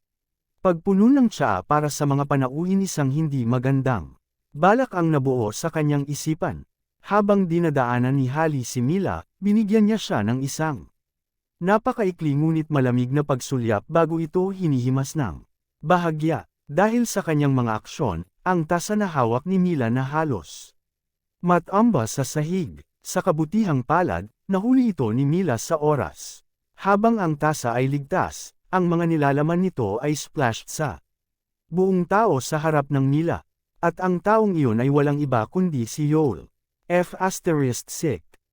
pagpuno ng tsaa para sa mga panauhin isang hindi magandang balak ang nabuo sa kanyang isipan. Habang dinadaanan ni Holly si Mila, binigyan niya siya ng isang napakaikli ngunit malamig na pagsulyap bago ito hinihimas ng bahagya. Dahil sa kanyang mga aksyon, ang tasa na hawak ni Mila na halos matamba sa sahig. Sa kabutihang palad, nahuli ito ni Mila sa oras. Habang ang tasa ay ligtas, ang mga nilalaman nito ay splashed sa buong tao sa harap ng Mila. At ang taong iyon ay walang iba kundi si Yoel. F***.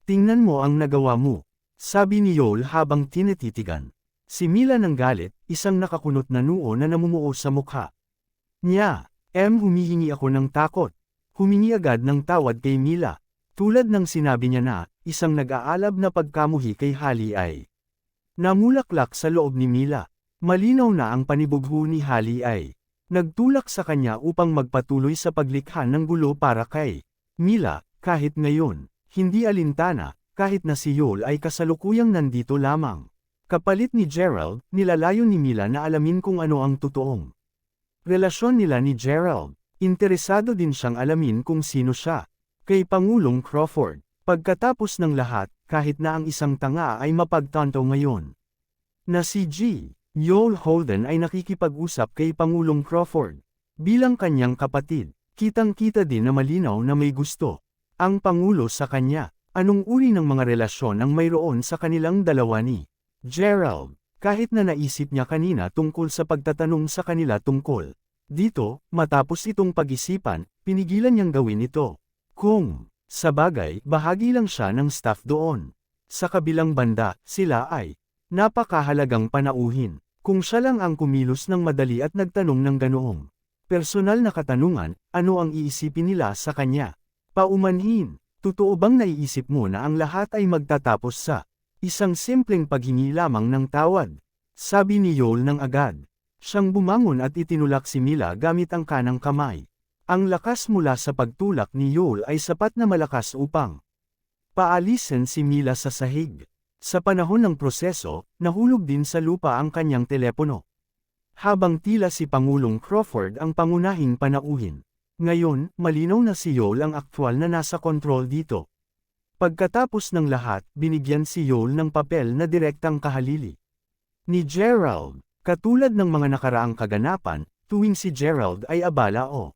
Tingnan mo ang nagawa mo. Sabi ni Yoel habang tinititigan si Mila ng galit, isang nakakunot na noo na namumuo sa mukha niya. Humihingi ako ng takot. Humingi agad ng tawad kay Mila. Tulad ng sinabi niya na, isang nag-aalab na pagkamuhi kay Holly ay namulaklak sa loob ni Mila. Malinaw na ang panibugho ni Holly ay nagtulak sa kanya upang magpatuloy sa paglikha ng gulo para kay Mila, kahit ngayon, hindi alintana, kahit na si Yoel ay kasalukuyang nandito lamang. Kapalit ni Gerald, nilalayo ni Mila na alamin kung ano ang totoong relasyon nila ni Gerald. Interesado din siyang alamin kung sino siya kay Pangulong Crawford. Pagkatapos ng lahat, kahit na ang isang tanga ay mapagtanto ngayon na si Yoel Holden ay nakikipag-usap kay Pangulong Crawford bilang kanyang kapatid. Kitang-kita din na malinaw na may gusto ang Pangulo sa kanya. Anong uri ng mga relasyon ang mayroon sa kanilang dalawa ni Gerald? Kahit na naisip niya kanina tungkol sa pagtatanong sa kanila tungkol dito, matapos itong pag-isipan, pinigilan niyang gawin ito. Kung sa bagay, bahagi lang siya ng staff doon. Sa kabilang banda, sila ay napakahalagang panauhin. Kung siya lang ang kumilos ng madali at nagtanong ng ganoong personal na katanungan, ano ang iisipin nila sa kanya? Paumanhin, totoo bang naiisip mo na ang lahat ay magtatapos sa isang simpleng paghingi lamang ng tawad? Sabi ni Yoel ng agad. Siyang bumangon at itinulak si Mila gamit ang kanang kamay. Ang lakas mula sa pagtulak ni Yoel ay sapat na malakas upang paalisin si Mila sa sahig. Sa panahon ng proseso, nahulog din sa lupa ang kanyang telepono. Habang tila si Pangulong Crawford ang pangunahing panauhin. Ngayon, malinaw na si Yoel ang aktwal na nasa kontrol dito. Pagkatapos ng lahat, binigyan si Yoel ng papel na direktang kahalili ni Gerald. Katulad ng mga nakaraang kaganapan, tuwing si Gerald ay abala o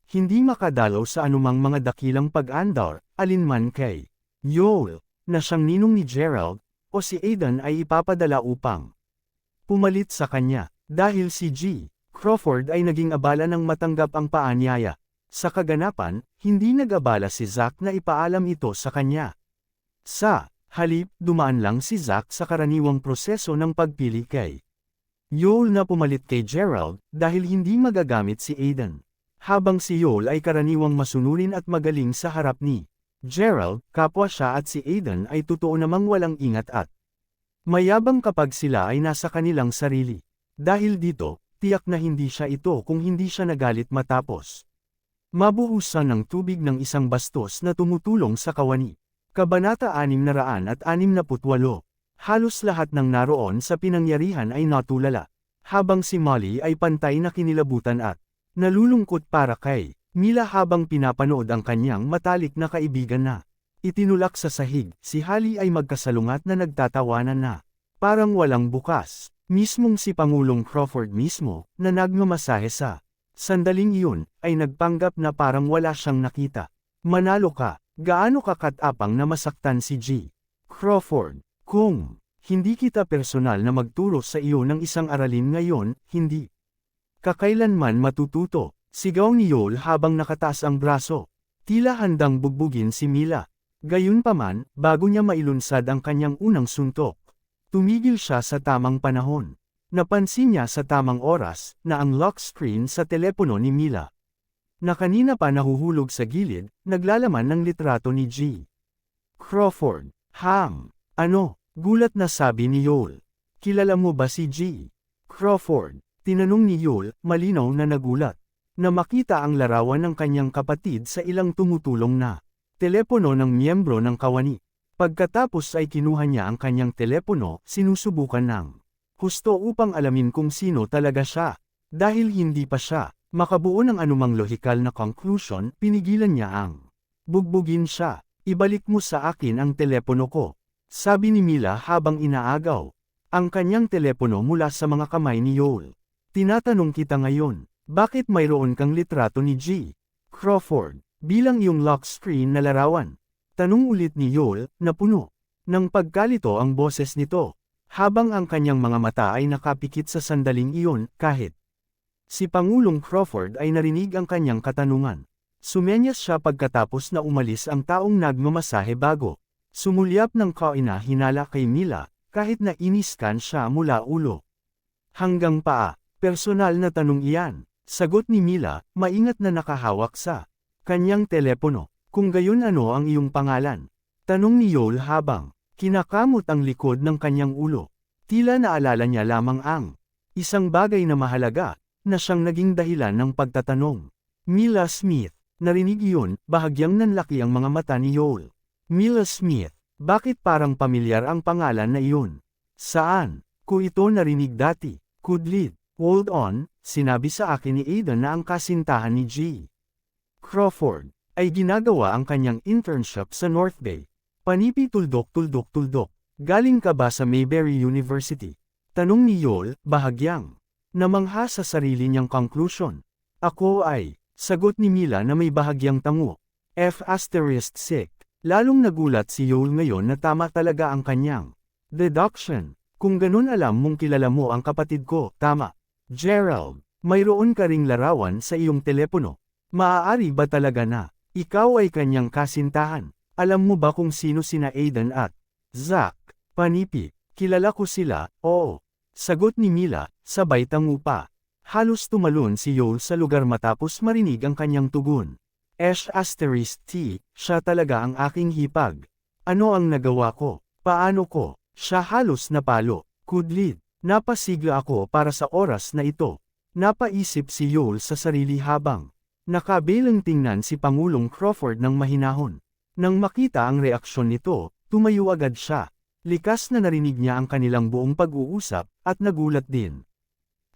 hindi makadalaw sa anumang mga dakilang pag-andar, alinman kay Yoel, na siyang ninong ni Gerald, o si Aidan ay ipapadala upang pumalit sa kanya. Dahil si G. Crawford ay naging abala nang matanggap ang paanyaya. Sa kaganapan, hindi nag-abala si Zack na ipaalam ito sa kanya. Sa halip, dumaan lang si Zack sa karaniwang proseso ng pagpili kay Yoel na pumalit kay Gerald dahil hindi magagamit si Aiden. Habang si Yoel ay karaniwang masunurin at magaling sa harap ni Gerald, kapwa siya at si Aiden ay totoo namang walang ingat at mayabang kapag sila ay nasa kanilang sarili. Dahil dito, tiyak na hindi siya ito kung hindi siya nagalit matapos mabuhusan ng tubig ng isang bastos na tumutulong sa kawani. Kabanata 668. Halos lahat ng naroon sa pinangyarihan ay natulala, habang si Molly ay pantay na kinilabutan at nalulungkot para kay Mila habang pinapanood ang kanyang matalik na kaibigan na itinulak sa sahig. Si Holly ay magkasalungat na nagtatawanan na parang walang bukas. Mismong si Pangulong Crawford mismo, na nagmamasahe sa sandaling iyon, ay nagpanggap na parang wala siyang nakita. Manalo ka, gaano ka katapang na masaktan si G. Crawford. Kung hindi kita personal na magturo sa iyo ng isang aralin ngayon, hindi kakailanman matututo, sigaw ni Yoel habang nakataas ang braso. Tila handang bugbugin si Mila. Gayunpaman, bago niya mailunsad ang kanyang unang suntok, tumigil siya sa tamang panahon. Napansin niya sa tamang oras na ang lock screen sa telepono ni Mila, na kanina pa nahuhulog sa gilid, naglalaman ng litrato ni G. Crawford. Ano? Gulat na sabi ni Yoel. Kilala mo ba si G. Crawford? Tinanong ni Yoel, malinaw na nagulat, na makita ang larawan ng kanyang kapatid sa ilang tumutulong na telepono ng miyembro ng kawani. Pagkatapos ay kinuha niya ang kanyang telepono, sinusubukan ng husto upang alamin kung sino talaga siya. Dahil hindi pa siya makabuo ng anumang lohikal na conclusion, pinigilan niya ang bugbugin siya. Ibalik mo sa akin ang telepono ko, sabi ni Mila habang inaagaw ang kanyang telepono mula sa mga kamay ni Yoel. Tinatanong kita ngayon, bakit mayroon kang litrato ni G. Crawford bilang iyong lock screen na larawan? Tanong ulit ni Yoel, na puno ng pagkalito ang boses nito, habang ang kanyang mga mata ay nakapikit sa sandaling iyon. Kahit si Pangulong Crawford ay narinig ang kanyang katanungan, sumenyas siya pagkatapos na umalis ang taong nagmamasahe bago sumulyap ng kaina-hinala kay Mila, kahit na iniskan siya mula ulo hanggang paa. Personal na tanong iyan, sagot ni Mila, maingat na nakahawak sa kanyang telepono. Kung gayon, ano ang iyong pangalan? Tanong ni Yoel habang kinakamot ang likod ng kanyang ulo. Tila naalala niya lamang ang isang bagay na mahalaga, na siyang naging dahilan ng pagtatanong. Mila Smith. Narinig iyon, bahagyang nanlaki ang mga mata ni Yoel. Mila Smith. Bakit parang pamilyar ang pangalan na iyon? Saan ko ito narinig dati? Kudlit. Hold on, sinabi sa akin ni Aiden na ang kasintahan ni G. Crawford ay ginagawa ang kanyang internship sa North Bay. Panipi tuldok. Galing ka ba sa Mayberry University? Tanong ni Yoel, bahagyang namangha sa sarili niyang conclusion. Ako ay, sagot ni Mila na may bahagyang tango. F***. Lalong nagulat si Yoel ngayon na tama talaga ang kanyang deduction. Kung ganun, alam mong kilala mo ang kapatid ko, tama. Gerald, mayroon ka ring larawan sa iyong telepono. Maaari ba talaga na ikaw ay kanyang kasintahan? Alam mo ba kung sino sina Aiden at Zack? Panipi, kilala ko sila, oo. Sagot ni Mila, sabay tango pa. Halos tumalon si Yoel sa lugar matapos marinig ang kanyang tugon. Siya talaga ang aking hipag. Ano ang nagawa ko? Paano ko siya halos napalo? Kudlit. Napasigla ako para sa oras na ito. Napaisip si Yoel sa sarili habang nakabilang tingnan si Pangulong Crawford ng mahinahon. Nang makita ang reaksyon nito, tumayo agad siya. Likas na narinig niya ang kanilang buong pag-uusap, at nagulat din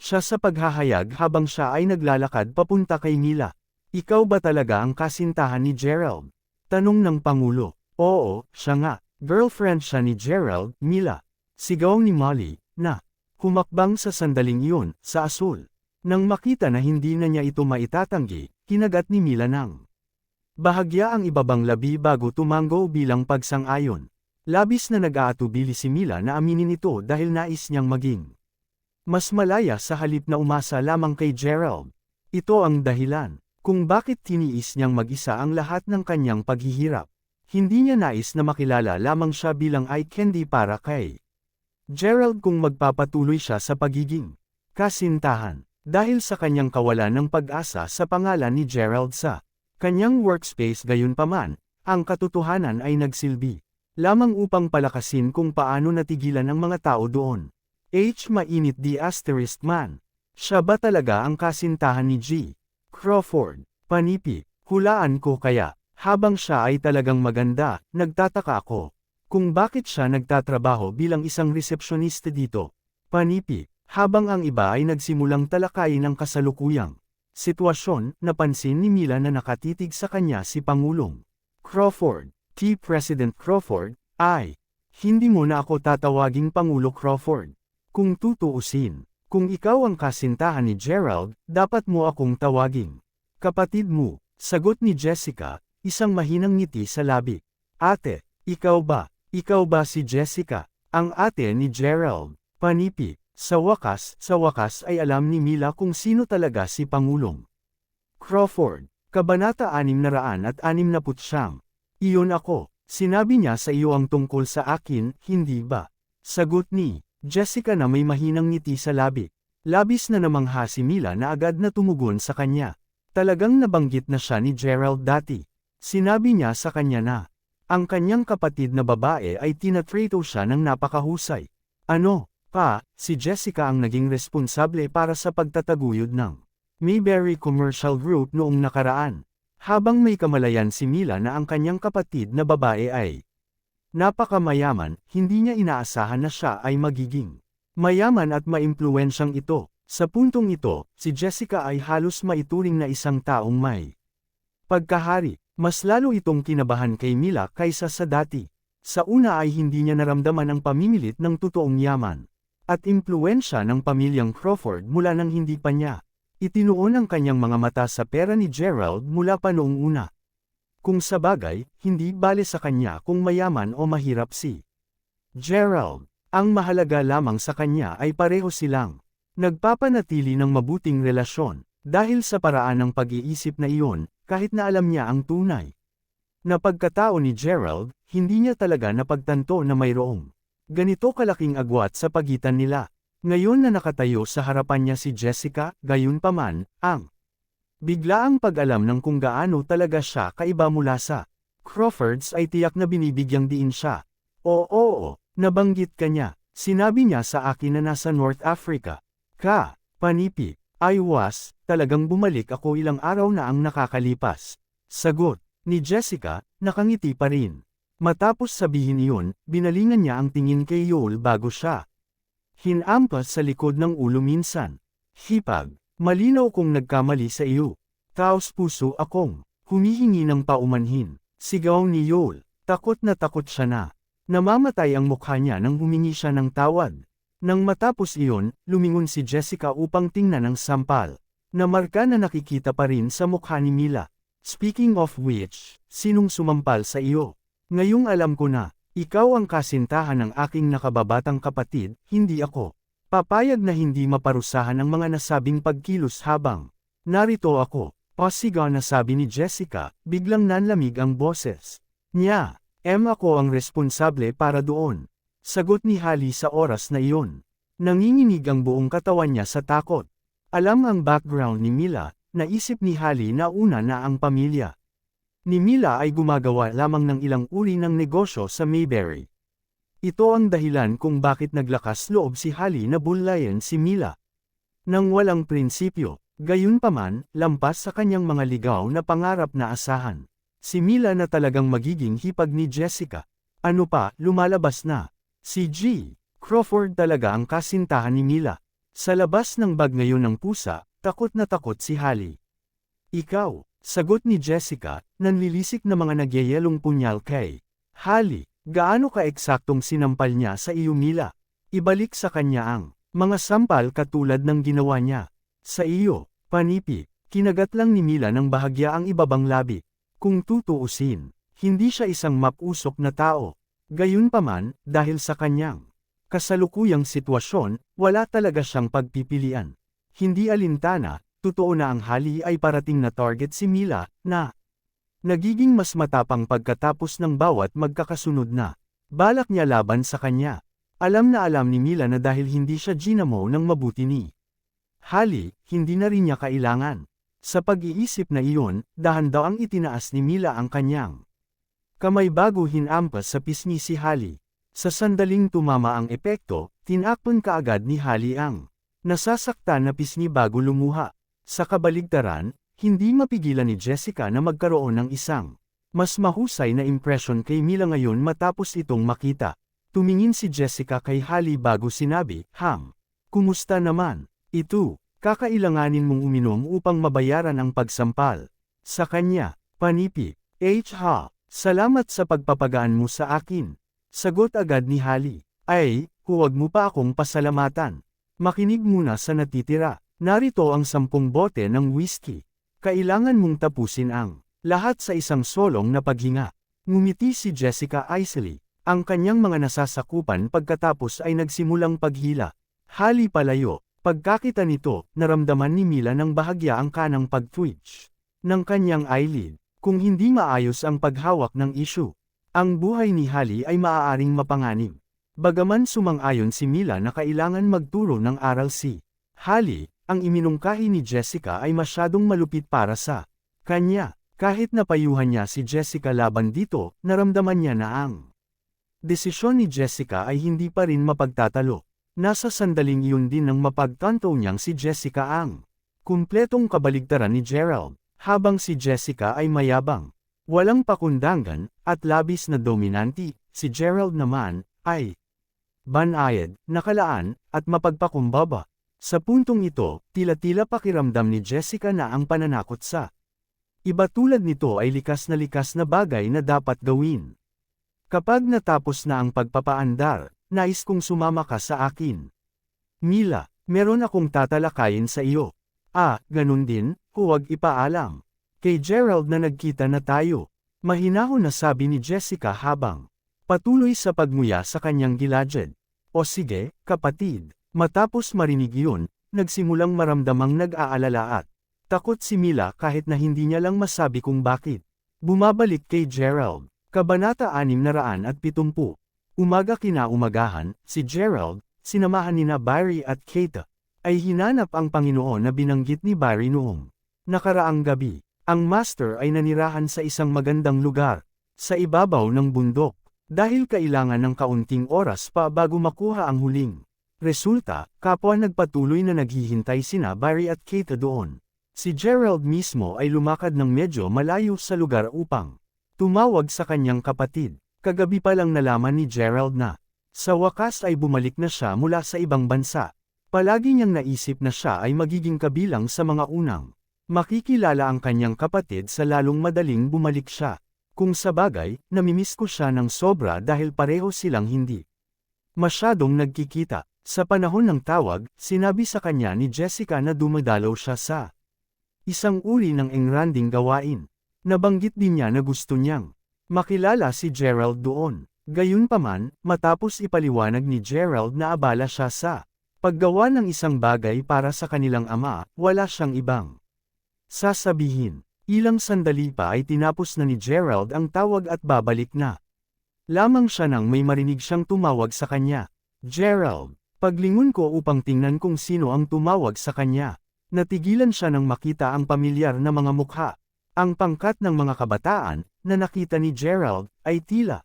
siya sa paghahayag habang siya ay naglalakad papunta kay Mila. Ikaw ba talaga ang kasintahan ni Gerald? Tanong ng Pangulo. Oo, siya nga. Girlfriend siya ni Gerald, Mila. Sigaw ni Molly, na humakbang sa sandaling iyon, sa asul. Nang makita na hindi na niya ito maitatanggi, kinagat ni Mila ng bahagya ang ibabang labi bago tumango bilang pagsang-ayon. Labis na nag-aatubili si Mila na aminin ito dahil nais niyang maging Mas malaya sa halip na umasa lamang kay Gerald. Ito ang dahilan kung bakit tiniis niyang mag-isa ang lahat ng kanyang paghihirap. Hindi niya nais na makilala lamang siya bilang eye candy para kay Gerald kung magpapatuloy siya sa pagiging kasintahan. Dahil sa kanyang kawalan ng pag-asa sa pangalan ni Gerald sa kanyang workspace gayunpaman, ang katotohanan ay nagsilbi lamang upang palakasin kung paano natigilan ang mga tao doon. Mainit di asterisk man. Siya ba talaga ang kasintahan ni G. Crawford? Panipi, hulaan ko kaya. Habang siya ay talagang maganda, nagtataka ako kung bakit siya nagtatrabaho bilang isang resepsyonista dito. Panipi, habang ang iba ay nagsimulang talakayin ang kasalukuyang sitwasyon, napansin ni Mila na nakatitig sa kanya si Pangulong Crawford. President Crawford, hindi mo na ako tatawaging Pangulo Crawford. Kung tutuusin, kung ikaw ang kasintahan ni Gerald, dapat mo akong tawaging kapatid mo, sagot ni Jessica. Isang mahinang ngiti sa labi. Ate, ikaw ba? Ikaw ba si Jessica? Ang ate ni Gerald. Panipi, sa wakas ay alam ni Mila kung sino talaga si Pangulong Crawford. Kabanata 669. Iyon ako. Sinabi niya sa iyo ang tungkol sa akin, hindi ba? Sagot ni Jessica na may mahinang ngiti sa labi. Labis na namangha si Mila na agad na tumugon sa kanya. Talagang nabanggit na siya ni Gerald dati. Sinabi niya sa kanya na ang kanyang kapatid na babae ay tinatrato siya ng napakahusay. Ano, si Jessica ang naging responsable para sa pagtataguyod ng Mayberry Commercial Group noong nakaraan. Habang may kamalayan si Mila na ang kanyang kapatid na babae ay napakamayaman, hindi niya inaasahan na siya ay magiging mayaman at maimpluwensyang ito. Sa puntong ito, si Jessica ay halos maituring na isang taong may pagkahari. Mas lalo itong kinabahan kay Mila kaysa sa dati. Sa una ay hindi niya naramdaman ang pamimilit ng totoong yaman at impluwensya ng pamilyang Crawford mula nang hindi pa niya itinuon ang kanyang mga mata sa pera ni Gerald mula pa noong una. Kung sabagay, hindi bale sa kanya kung mayaman o mahirap si Gerald. Ang mahalaga lamang sa kanya ay pareho silang nagpapanatili ng mabuting relasyon. Dahil sa paraan ng pag-iisip na iyon, kahit na alam niya ang tunay na pagkatao ni Gerald, hindi niya talaga napagtanto na mayroong ganito kalaking agwat sa pagitan nila. Ngayon na nakatayo sa harapan niya si Jessica, gayunpaman, ang biglaang pag-alam ng kung gaano talaga siya kaiba mula sa Crawfords ay tiyak na binibigyang diin siya. Oo, nabanggit ka niya. Sinabi niya sa akin na nasa North Africa. Panipi. Talagang bumalik ako ilang araw na ang nakakalipas. Sagot ni Jessica, nakangiti pa rin. Matapos sabihin iyon, binalingan niya ang tingin kay Yoel bago siya hinampas sa likod ng ulo minsan. Hipag, malinaw kong nagkamali sa iyo. Taos puso akong humihingi ng paumanhin. Sigaw ni Yoel, takot siya na. Namamatay ang mukha niya nang humingi siya ng tawad. Nang matapos iyon, lumingon si Jessica upang tingnan ang sampal na marka na nakikita pa rin sa mukha ni Mila. Speaking of which, sinong sumampal sa iyo? Ngayong alam ko na, ikaw ang kasintahan ng aking nakababatang kapatid, hindi ako. Papayag na hindi maparusahan ang mga nasabing pagkilos habang narito ako. Pasigaw na sabi ni Jessica, biglang nanlamig ang boses niya. Ako ang responsable para doon. Sagot ni Hallie sa oras na iyon. Nanginginig ang buong katawan niya sa takot. Alam ang background ni Mila, naisip ni Hallie na una na ang pamilya ni Mila ay gumagawa lamang ng ilang uri ng negosyo sa Mayberry. Ito ang dahilan kung bakit naglakas loob si Hallie na bulayan si Mila nang walang prinsipyo. Gayunpaman, lampas sa kanyang mga ligaw na pangarap na asahan si Mila na talagang magiging hipag ni Jessica. Ano pa, lumalabas na si G. Crawford talaga ang kasintahan ni Mila. Sa labas ng bag ngayon ng pusa, takot na takot si Hallie. Ikaw, sagot ni Jessica, nanlilisik na mga nagyayelong punyal kay Hallie. Gaano ka eksaktong sinampal niya sa iyo Mila? Ibalik sa kanya ang mga sampal katulad ng ginawa niya sa iyo. Panipi, kinagat lang ni Mila ng bahagya ang ibabang labi. Kung tutuusin, hindi siya isang mapusok na tao. Gayunpaman, dahil sa kanyang kasalukuyang sitwasyon, wala talaga siyang pagpipilian. Hindi alintana, totoo na ang hali ay parating na target si Mila, na nagiging mas matapang pagkatapos ng bawat magkakasunod na balak niya laban sa kanya. Alam na alam ni Mila na dahil hindi siya ginamo ng mabuti ni Hali, hindi na rin niya kailangan. Sa pag-iisip na iyon, dahan daw ang itinaas ni Mila ang kanyang kamay bago hinampas sa pisngi si Hali. Sa sandaling tumama ang epekto, tinakpan kaagad ni Hali ang nasasaktan na pisngi bago lumuha. Sa kabaligtaran, hindi mapigilan ni Jessica na magkaroon ng isang mas mahusay na impresyon kay Mila ngayon matapos itong makita. Tumingin si Jessica kay Hali bago sinabi, kumusta naman? Ito, kakailanganin mong uminom upang mabayaran ang pagsampal sa kanya. Panipi, salamat sa pagpapagaan mo sa akin. Sagot agad ni Hali. Ay, huwag mo pa akong pasalamatan. Makinig muna sa natitira. Narito ang 10 bote ng whiskey. Kailangan mong tapusin ang lahat sa isang solong na paghinga. Ngumiti si Jessica icily. Ang kanyang mga nasasakupan pagkatapos ay nagsimulang paghila. Hali palayo. Pagkakita nito, naramdaman ni Mila ng bahagya ang kanang pag-twitch ng kanyang eyelid. Kung hindi maayos ang paghawak ng issue, ang buhay ni Hali ay maaaring mapanganib. Bagaman sumang-ayon si Mila na kailangan magturo ng aral si Hali, ang iminungkahi ni Jessica ay masyadong malupit para sa kanya. Kahit napayuhan niya si Jessica laban dito, naramdaman niya na ang desisyon ni Jessica ay hindi pa rin mapagtatalo. Nasa sandaling iyon din nang mapagtanto niyang si Jessica ang kumpletong kabaligtaran ni Gerald, habang si Jessica ay mayabang, walang pakundangan, at labis na dominanti, si Gerald naman, ay banayad, nakalaan, at mapagpakumbaba. Sa puntong ito, tila-tila pakiramdam ni Jessica na ang pananakot sa iba tulad nito ay likas na bagay na dapat gawin. Kapag natapos na ang pagpapaandar, nais kong sumama ka sa akin. Mila, meron akong tatalakayin sa iyo. Ganun din, huwag ipaalam kay Gerald na nagkita na tayo. Mahinahon na sabi ni Jessica habang patuloy sa pagmuya sa kanyang gilagid. O sige, kapatid. Matapos marinig iyon, nagsimulang maramdamang nag-aalala at takot si Mila kahit na hindi niya lang masabi kung bakit. Bumabalik kay Gerald. Kabanata 670. Umaga kinaumagahan, si Gerald, sinamahan nina Barry at Kate, ay hinanap ang Panginoon na binanggit ni Barry noong nakaraang gabi. Ang master ay nanirahan sa isang magandang lugar, sa ibabaw ng bundok, dahil kailangan ng kaunting oras pa bago makuha ang huling resulta. Kapwa nagpatuloy na naghihintay sina Barry at Kate doon. Si Gerald mismo ay lumakad ng medyo malayo sa lugar upang tumawag sa kanyang kapatid. Kagabi pa lang nalaman ni Gerald na sa wakas ay bumalik na siya mula sa ibang bansa. Palagi niyang naisip na siya ay magiging kabilang sa mga unang makikilala ang kanyang kapatid sa lalong madaling bumalik siya. Kung sabagay, namimiss ko siya ng sobra dahil pareho silang hindi masyadong nagkikita. Sa panahon ng tawag, sinabi sa kanya ni Jessica na dumadalaw siya sa isang uri ng engranding gawain. Nabanggit din niya na gusto niyang makilala si Gerald doon. Gayunpaman, matapos ipaliwanag ni Gerald na abala siya sa paggawa ng isang bagay para sa kanilang ama, wala siyang ibang sasabihin. Ilang sandali pa ay tinapos na ni Gerald ang tawag at babalik na lamang siya nang may marinig siyang tumawag sa kanya. Gerald, paglingon ko upang tingnan kung sino ang tumawag sa kanya. Natigilan siya nang makita ang pamilyar na mga mukha. Ang pangkat ng mga kabataan na nakita ni Gerald ay tila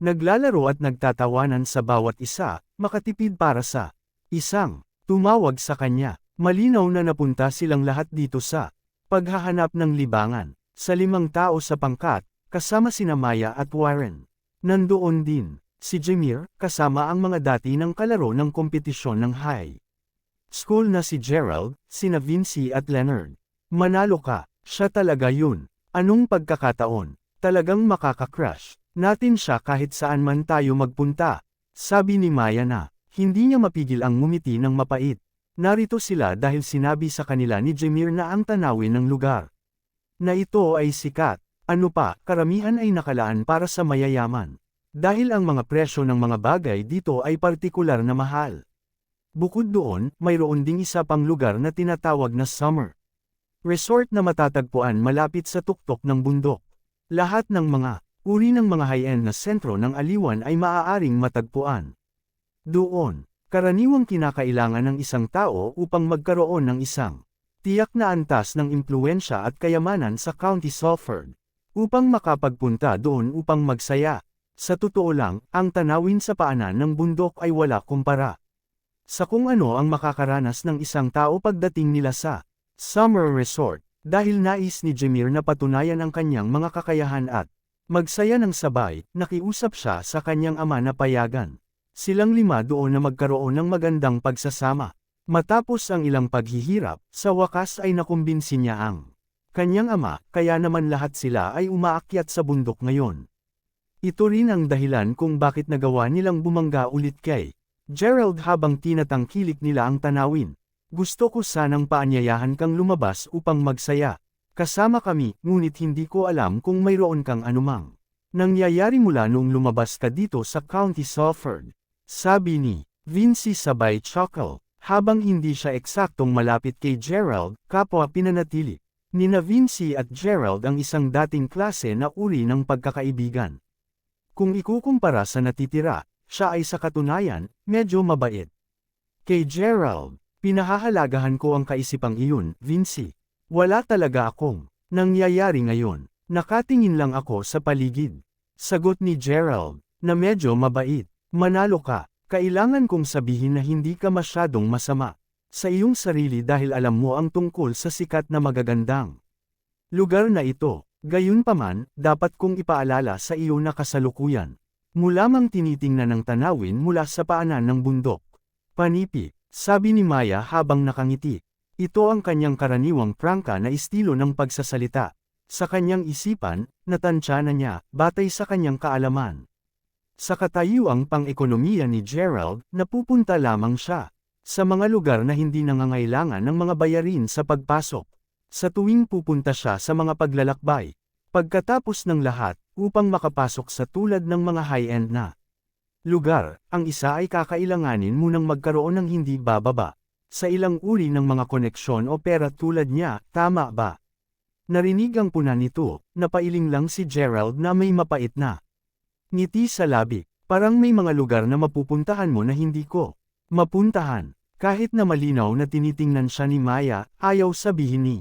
naglalaro at nagtatawanan sa bawat isa, makatipid para sa isang tumawag sa kanya. Malinaw na napunta silang lahat dito sa paghahanap ng libangan. Sa 5 tao sa pangkat, kasama sina Maya at Warren. Nandoon din si Jameer, kasama ang mga dati ng kalaro ng kompetisyon ng high school na si Gerald, sina Vincy at Leonard. Manalo ka, siya talaga yun. Anong pagkakataon? Talagang makaka-crush natin siya kahit saan man tayo magpunta. Sabi ni Maya na hindi niya mapigil ang ngumiti ng mapait. Narito sila dahil sinabi sa kanila ni Jameer na ang tanawin ng lugar na ito ay sikat. Ano pa, karamihan ay nakalaan para sa mayayaman. Dahil ang mga presyo ng mga bagay dito ay partikular na mahal. Bukod doon, mayroon ding isa pang lugar na tinatawag na summer resort na matatagpuan malapit sa tuktok ng bundok. Lahat ng mga uri ng mga high-end na sentro ng aliwan ay maaaring matagpuan doon. Karaniwang kinakailangan ng isang tao upang magkaroon ng isang tiyak na antas ng impluwensya at kayamanan sa County Salford upang makapagpunta doon upang magsaya. Sa totoo lang, ang tanawin sa paanan ng bundok ay wala kumpara sa kung ano ang makakaranas ng isang tao pagdating nila sa summer resort, dahil nais ni Jameer na patunayan ang kanyang mga kakayahan at magsaya ng sabay. Nakiusap siya sa kanyang ama na payagan silang 5 doon na magkaroon ng magandang pagsasama. Matapos ang ilang paghihirap, sa wakas ay nakumbinsi niya ang kanyang ama, kaya naman lahat sila ay umaakyat sa bundok ngayon. Ito rin ang dahilan kung bakit nagawa nilang bumangga ulit kay Gerald habang tinatangkilik nila ang tanawin. Gusto ko sanang paanyayahan kang lumabas upang magsaya kasama kami, ngunit hindi ko alam kung mayroon kang anumang nangyayari mula noong lumabas ka dito sa County Salford. Sabi ni Vincy sabay chuckle, habang hindi siya eksaktong malapit kay Gerald, kapwa pinanatili nina Vincy at Gerald ang isang dating klase na uri ng pagkakaibigan. Kung ikukumpara sa natitira, siya ay sa katunayan, medyo mabait. Kay Gerald, pinahahalagahan ko ang kaisipang iyon, Vincy. Wala talaga akong nangyayari ngayon. Nakatingin lang ako sa paligid. Sagot ni Gerald, na medyo mabait. Manalo ka, kailangan kong sabihin na hindi ka masyadong masama sa iyong sarili dahil alam mo ang tungkol sa sikat na magagandang lugar na ito. Gayunpaman, dapat kong ipaalala sa iyo na kasalukuyan mo lamang tinitingnan ang tanawin mula sa paanan ng bundok. Panipi, sabi ni Maya habang nakangiti. Ito ang kanyang karaniwang prangka na estilo ng pagsasalita. Sa kanyang isipan, natansya na niya, batay sa kanyang kaalaman sa katayuang pang-ekonomiya ni Gerald, napupunta lamang siya sa mga lugar na hindi nangangailangan ng mga bayarin sa pagpasok. Sa tuwing pupunta siya sa mga paglalakbay, pagkatapos ng lahat, upang makapasok sa tulad ng mga high-end na lugar, ang isa ay kakailanganin munang magkaroon ng hindi bababa sa ilang uri ng mga koneksyon o pera tulad niya, tama ba? Narinig ang puna nito, napailing lang si Gerald na may mapait na ngiti sa labi. Parang may mga lugar na mapupuntahan mo na hindi ko mapuntahan. Kahit na malinaw na tinitingnan siya ni Maya, ayaw sabihin ni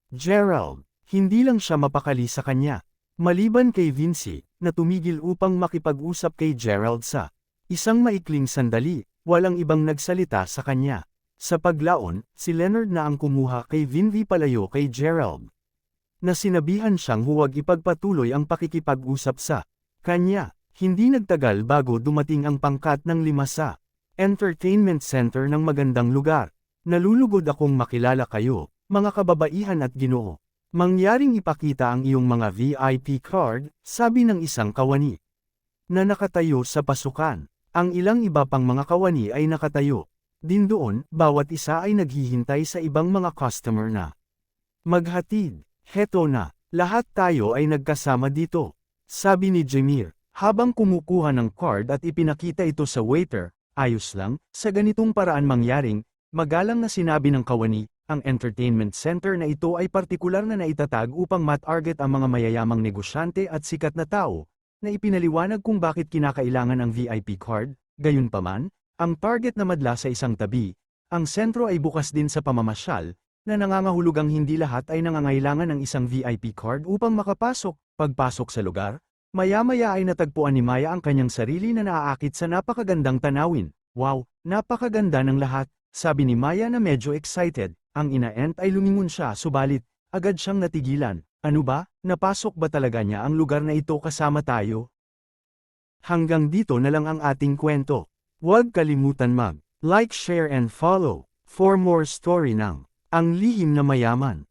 Gerald. Hindi lang siya mapakali sa kanya. Maliban kay Vincy, na tumigil upang makipag-usap kay Gerald sa isang maikling sandali, walang ibang nagsalita sa kanya. Sa paglaon, si Leonard na ang kumuha kay Vincy palayo kay Gerald. Na sinabihan siyang huwag ipagpatuloy ang pakikipag-usap sa kanya. Hindi nagtagal bago dumating ang pangkat ng 5 sa entertainment center ng magandang lugar. Nalulugod akong makilala kayo, mga kababaihan at ginoo. Mangyaring ipakita ang iyong mga VIP card, sabi ng isang kawani na nakatayo sa pasukan. Ang ilang iba pang mga kawani ay nakatayo din doon, bawat isa ay naghihintay sa ibang mga customer na maghatid. Heto na, lahat tayo ay nagkasama dito, sabi ni Jameer, habang kumukuha ng card at ipinakita ito sa waiter. Ayos lang, sa ganitong paraan mangyaring, magalang na sinabi ng kawani, ang entertainment center na ito ay partikular na naitatag upang mat-target ang mga mayayamang negosyante at sikat na tao, na ipinaliwanag kung bakit kinakailangan ang VIP card. Gayunpaman, ang target na madla sa isang tabi, ang sentro ay bukas din sa pamamasyal, na nangangahulugang hindi lahat ay nangangailangan ng isang VIP card upang makapasok. Pagpasok sa lugar, maya-maya ay natagpuan ni Maya ang kanyang sarili na naaakit sa napakagandang tanawin. Wow, napakaganda ng lahat, sabi ni Maya na medyo excited. Ang ina-ent ay lumingon siya subalit, agad siyang natigilan. Ano ba, napasok ba talaga niya ang lugar na ito kasama tayo? Hanggang dito na lang ang ating kwento. Huwag kalimutan mag-like, share and follow for more story ng Ang Lihim na Mayaman.